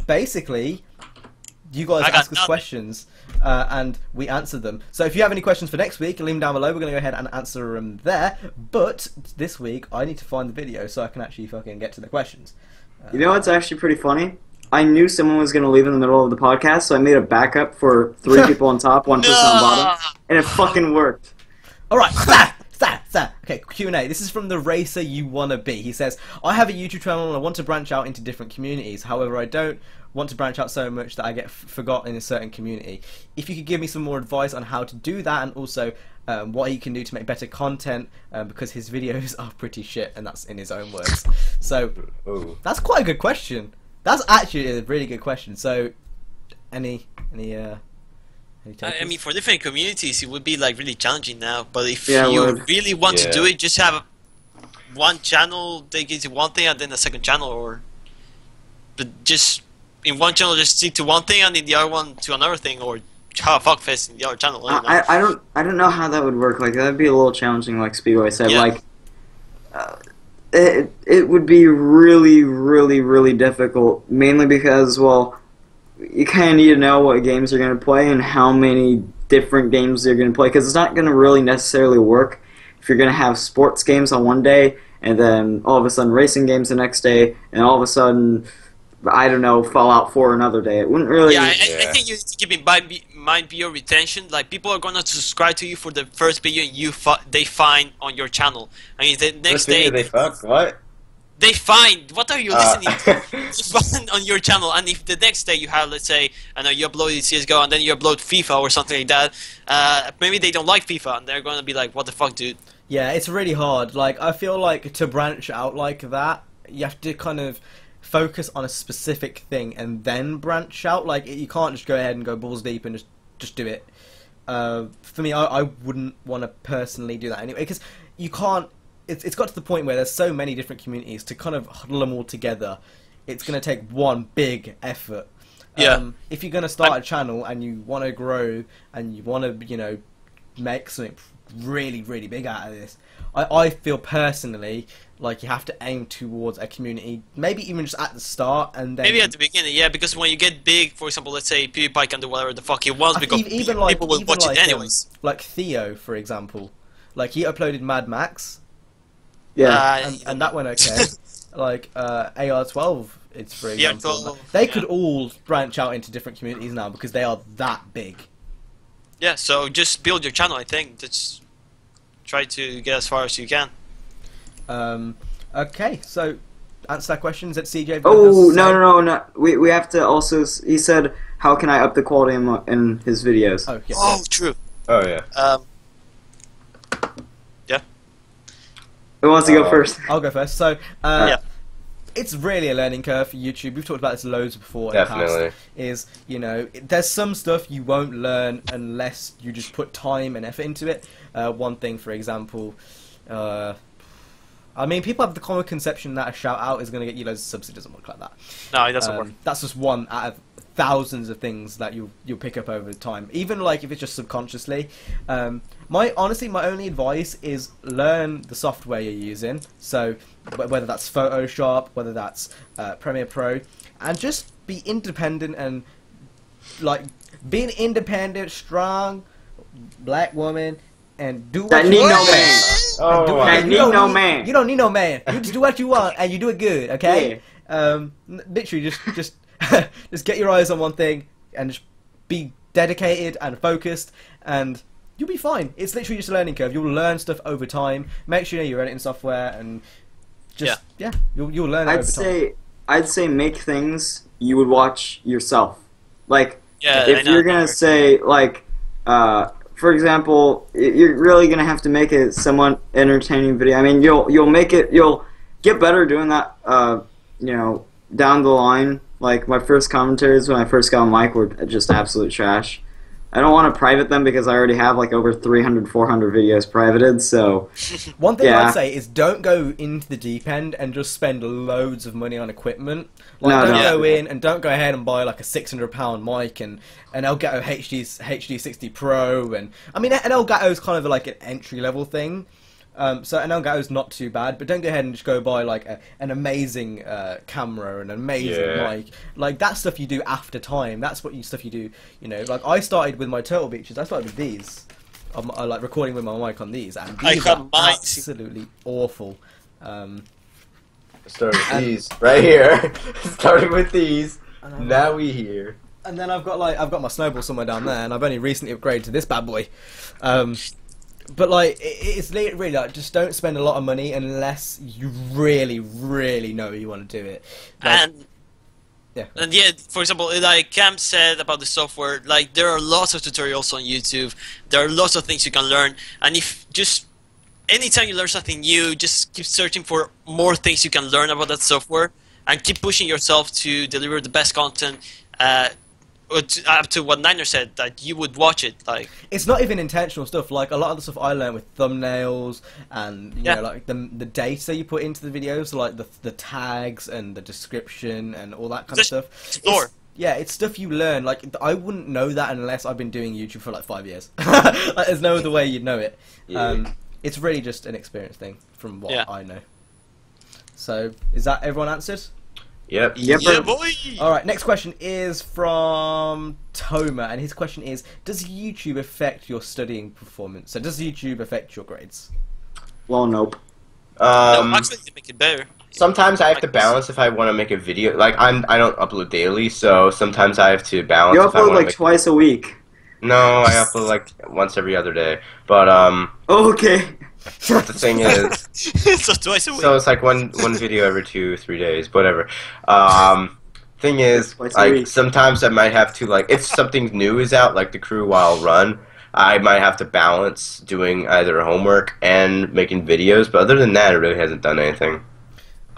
basically, you guys I got asked us nothing. questions, and we answered them. So if you have any questions for next week, leave them down below. We're going to go ahead and answer them there. But this week, I need to find the video so I can actually fucking get to the questions. You know what's actually pretty funny? I knew someone was going to leave in the middle of the podcast, so I made a backup for 3 people on top, 1 person on bottom, and it fucking worked. All right, stat. Okay, Q&A. This is from the racer you wanna be. He says, "I have a YouTube channel and I want to branch out into different communities. However, I don't want to branch out so much that I get forgot in a certain community. If you could give me some more advice on how to do that, and also what he can do to make better content, because his videos are pretty shit, and that's in his own words." So Ooh. that's quite a good question. That's actually a really good question. So, any takers? I mean, for different communities, it would be like really challenging now. But if Yeah, it you would. really want to Yeah. do it, just have one channel dedicated to one thing, and then a second channel, or but just in one channel just stick to one thing, and in the other one to another thing, or have a fuckfest in the other channel. I don't know. I don't know how that would work. Like that'd be a little challenging, like Speedway said. Yeah. Like, it would be really difficult. Mainly because, well, you kind of need to know what games you're going to play and how many different games you're going to play. Because it's not going to really necessarily work if you're going to have sports games on one day and then all of a sudden racing games the next day, and all of a sudden, I don't know, Fallout 4 another day. It wouldn't really. Yeah, I Yeah. think you need to keep in mind your retention. Like, people are gonna subscribe to you for the first video they find on your channel. I mean, the next First day video they fuck? What? they find. What are you listening to? Uh, They find on your channel, and if the next day you have, let's say, I know you uploaded CS:GO and then you upload FIFA or something like that, maybe they don't like FIFA and they're gonna be like, "What the fuck, dude?" Yeah, it's really hard. Like, I feel like to branch out like that, you have to kind of focus on a specific thing and then branch out. Like, you can't just go ahead and go balls deep and just do it. For me, I wouldn't want to personally do that anyway, because you can't. It's got to the point where there's so many different communities to kind of huddle them all together. It's going to take one big effort. Yeah. If you're going to start a channel and you want to grow and you want to, you know, make something really big out of this, I feel personally like you have to aim towards a community, maybe even just at the start, and then Maybe at the beginning, yeah, because when you get big, for example, let's say PewDiePie can do whatever the fuck he wants because people will watch it anyways. like Theo, for example, like he uploaded Mad Max, Yeah. and that went okay. Like AR12, it's for Yeah, example, 12, they yeah. could all branch out into different communities now because they are that big. Yeah, so just build your channel, I think. Just try to get as far as you can. Okay, so answer that question. Is that CJ? Oh no! We have to also. He said, "How can I up the quality in his videos?" Oh, yeah. Oh, true. oh yeah. Yeah. Who wants to go first? I'll go first. So, Yeah. it's really a learning curve for YouTube. We've talked about this loads before in the Definitely. past. Is, you know, there's some stuff you won't learn unless you just put time and effort into it. One thing, for example, I mean, people have the common conception that a shout out is going to get you loads of subs. It doesn't work like that. No, it doesn't work. That's just one out of thousands of things that you'll pick up over time. Even like if it's just subconsciously. My only advice is learn the software you're using. So whether that's Photoshop, whether that's Premiere Pro, and just be independent and like being independent, strong, black woman. And do what That you need want. no man. Oh, That need no man. You don't need no man. You just do what you want and you do it good, okay? Literally, just just get your eyes on one thing and just be dedicated and focused, and you'll be fine. It's literally just a learning curve. You'll learn stuff over time. Make sure you know your editing software, and just you'll learn it over time. I'd say make things you would watch yourself. Like Yeah, if you're gonna say like for example, you're really gonna have to make a somewhat entertaining video. I mean, you'll get better doing that. You know, down the line. Like my first commentaries when I first got on mic were just absolute trash. I don't want to private them because I already have like over 300, 400 videos privated. So one thing I'd say is don't go into the deep end and just spend loads of money on equipment. Like don't go in and don't go ahead and buy like a £600 mic and an Elgato HD60 Pro, and I mean an Elgato is kind of like an entry level thing. So an Elgato's not too bad, but don't go ahead and just go buy like an amazing camera and an amazing mic. Like that stuff you do after time. That's stuff you do. You know, like I started with my Turtle Beaches. I started with these. I like recording with my mic on these, and these are absolutely awful. Started with these right here. Started with these. Now we here. And then I've got my Snowball somewhere down there, and I've only recently upgraded to this bad boy. But like, it's really like, just don't spend a lot of money unless you really, really know you want to do it. Like, and for example, like Cam said about the software, like there are lots of tutorials on YouTube. There are lots of things you can learn, and if just anytime you learn something new, just keep searching for more things you can learn about that software, and keep pushing yourself to deliver the best content. Up to what Niner said, that you would watch it. Like it's not even intentional stuff. Like a lot of the stuff I learned with thumbnails and you know, like the data you put into the videos, so like the tags and the description and all that kind of stuff. It's stuff you learn. Like I wouldn't know that unless I've been doing YouTube for like 5 years. Like, there's no other way you'd know it. It's really just an experience thing from what I know. So is that everyone answered? Yep. Yeah, boy. All right. Next question is from Toma, and his question is: does YouTube affect your studying performance? So, does YouTube affect your grades? Well, nope. No, actually, they make it better. Sometimes I have to balance if I want to make a video. Like I don't upload daily, so sometimes I have to balance. You if I upload wanna like make... twice a week. No, I upload like once every other day. But Okay. the thing is, So twice a week. so it's like one video every 2-3 days, whatever. Thing is, Twice a like week. sometimes I might have to, like, if something new is out, like the Crew While Run, I might have to balance doing either homework and making videos. But other than that, it really hasn't done anything.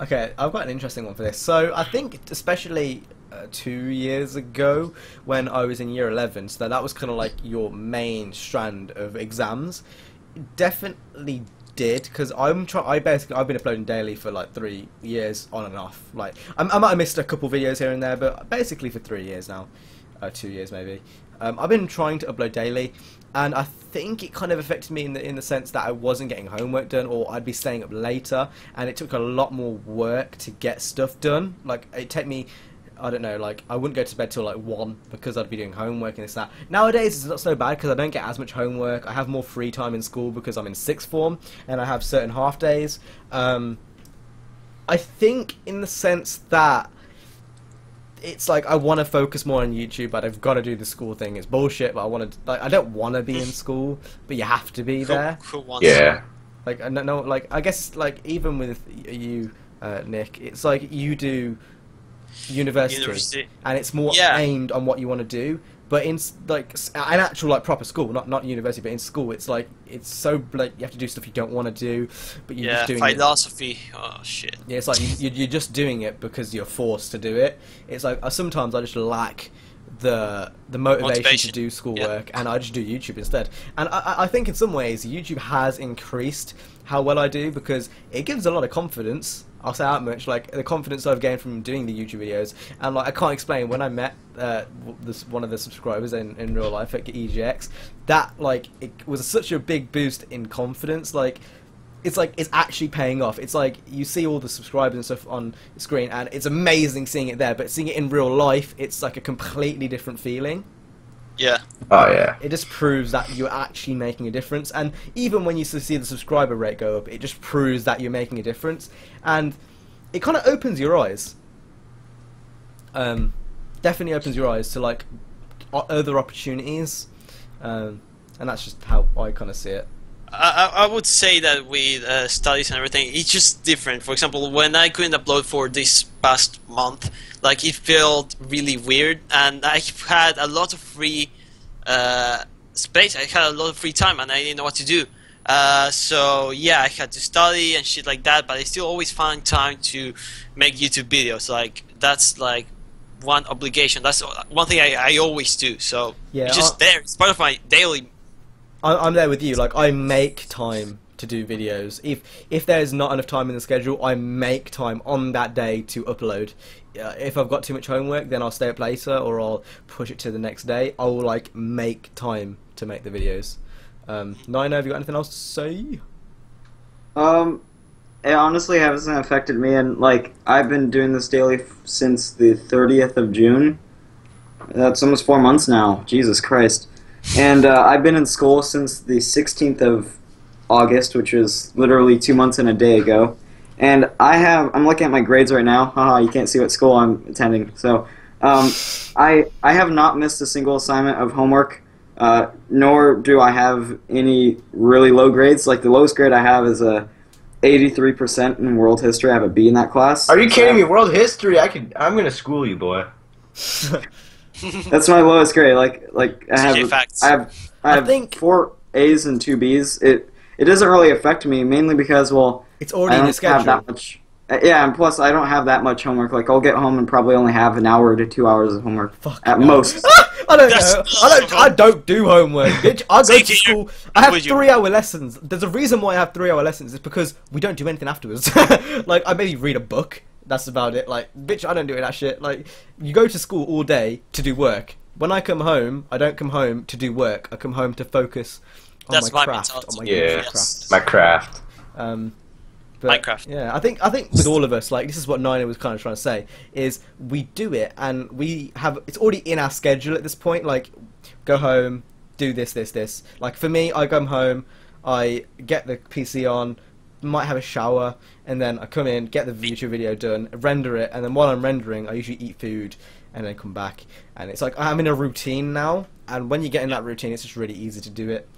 Okay, I've got an interesting one for this. So I think especially 2 years ago when I was in year 11, so that was kind of like your main strand of exams. Definitely did, because I've been uploading daily for like 3 years on and off. Like I might have missed a couple videos here and there, but basically for 3 years now, 2 years maybe. I've been trying to upload daily, and I think it kind of affected me in the sense that I wasn't getting homework done, or I'd be staying up later, and it took a lot more work to get stuff done. Like it took me, I don't know, like I wouldn't go to bed till like 1 because I'd be doing homework and this and that. Nowadays it's not so bad because I don't get as much homework. I have more free time in school because I'm in 6th form and I have certain half days. I think in the sense that it's like I want to focus more on YouTube, but I've got to do the school thing. It's bullshit, but I want to. Like, I don't want to be in school, but you have to be there. Yeah. Like no, like I guess like even with you, Nick, it's like you do university, and it's more aimed on what you want to do. But in like an actual like proper school, not university, but in school, it's like it's so like you have to do stuff you don't want to do, but you're just doing philosophy. Oh shit. Yeah, it's like you're just doing it because you're forced to do it. It's like sometimes I just lack the motivation to do schoolwork, and I just do YouTube instead. And I think in some ways YouTube has increased how well I do because it gives a lot of confidence. I'll say that much, like the confidence I've gained from doing the YouTube videos, and like I can't explain when I met one of the subscribers in real life at EGX, that like it was such a big boost in confidence. Like it's actually paying off. It's like you see all the subscribers and stuff on the screen, and it's amazing seeing it there. But seeing it in real life, it's like a completely different feeling. Yeah. Oh yeah. It just proves that you're actually making a difference, and even when you see the subscriber rate go up, it just proves that you're making a difference, and it kind of opens your eyes. Definitely opens your eyes to like other opportunities, and that's just how I kind of see it. I would say that with studies and everything, it's just different. For example, when I couldn't upload for this past month, like it felt really weird, and I had a lot of free space. I had a lot of free time, and I didn't know what to do. So yeah, I had to study and shit like that, but I still always find time to make YouTube videos. Like that's like one obligation. That's one thing I always do. So yeah, it's just there. It's part of my daily. I'm there with you. Like I make time to do videos. If there's not enough time in the schedule, I make time on that day to upload. If I've got too much homework, then I'll stay up later, or I'll push it to the next day. I will like make time to make the videos. Nina, have you got anything else to say? It honestly hasn't affected me, and like I've been doing this daily since the 30th of June. That's almost 4 months now. Jesus Christ. And I've been in school since the 16th of August, which was literally 2 months and a day ago. And I'm looking at my grades right now. Haha, you can't see what school I'm attending. So I have not missed a single assignment of homework, nor do I have any really low grades. Like the lowest grade I have is a 83% in world history. I have a B in that class. Are you kidding me? World history? I'm gonna school you, boy. That's my lowest grade. Like I have think 4 A's and 2 B's. It doesn't really affect me, mainly because it's already in the schedule. Have that much. Yeah, and plus I don't have that much homework. Like I'll get home and probably only have an hour to 2 hours of homework at most. I don't know. I don't do homework, bitch. I go to school. I have 3-hour lessons. There's a reason why I have 3-hour lessons. It's because we don't do anything afterwards. Like I maybe read a book. That's about it. Like, bitch, I don't do that shit. Like, you go to school all day to do work. When I come home, I don't come home to do work. I come home to focus on my craft. On my craft. My craft. But, Minecraft. Yeah, I think with all of us, like this is what Nina was kind of trying to say, is we do it and we have it's already in our schedule at this point. Like, go home, do this. Like for me, I come home, I get the PC on, might have a shower, and then I come in, get the YouTube video done, render it, and then while I'm rendering, I usually eat food and then come back. And it's like I'm in a routine now, and when you get in that routine, it's just really easy to do it.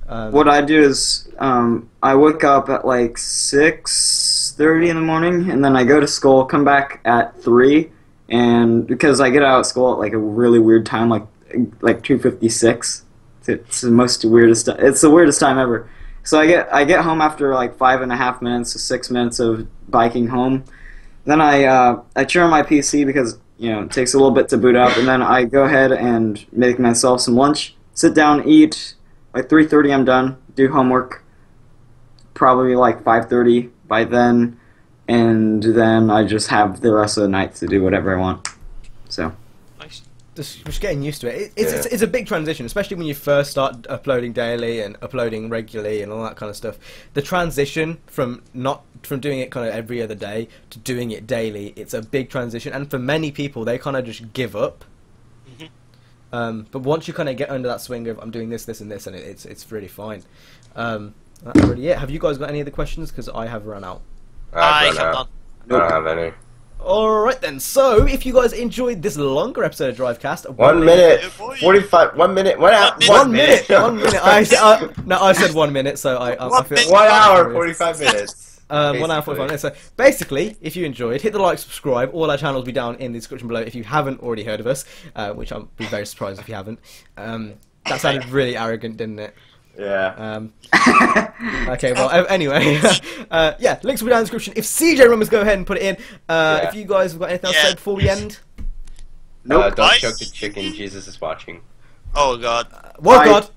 What I do is I wake up at like 6:30 in the morning, and then I go to school, come back at 3, and because I get out of school at like a really weird time, like 2:56. It's the most weirdest. It's the weirdest time ever. So I get home after like 5.5 minutes to 6 minutes of biking home. Then I turn on my PC because it takes a little bit to boot up, and then I go ahead and make myself some lunch, sit down, eat. Like 3:30 I'm done, do homework, probably like 5:30 by then, and then I just have the rest of the night to do whatever I want. So. Just getting used to it. It's a big transition, especially when you first start uploading daily and uploading regularly and all that kind of stuff. The transition from doing it kind of every other day to doing it daily, it's a big transition, and for many people they kind of just give up. But once you kind of get under that swing of I'm doing this, and this, and it's really fine. That's really it. Have you guys got any other questions? Because I have run out. I have none. I don't have any. Alright then, so if you guys enjoyed this longer episode of Drivecast... 1 minute, 45, 1 minute, 1 hour, 1 minute, 1 minute. I said 1 minute, so I feel... 1 hour, 45 minutes. 1 hour 45 minutes. So basically, if you enjoyed, hit the like, subscribe. All our channels will be down in the description below if you haven't already heard of us, which I'll be very surprised if you haven't. That sounded really arrogant, didn't it? Yeah. Okay, well, anyway. Yeah, links will be down in the description. If CJ remembers, go ahead and put it in. If you guys have got anything else to say before we end? Don't choke the chicken. Jesus is watching. Oh god. What God?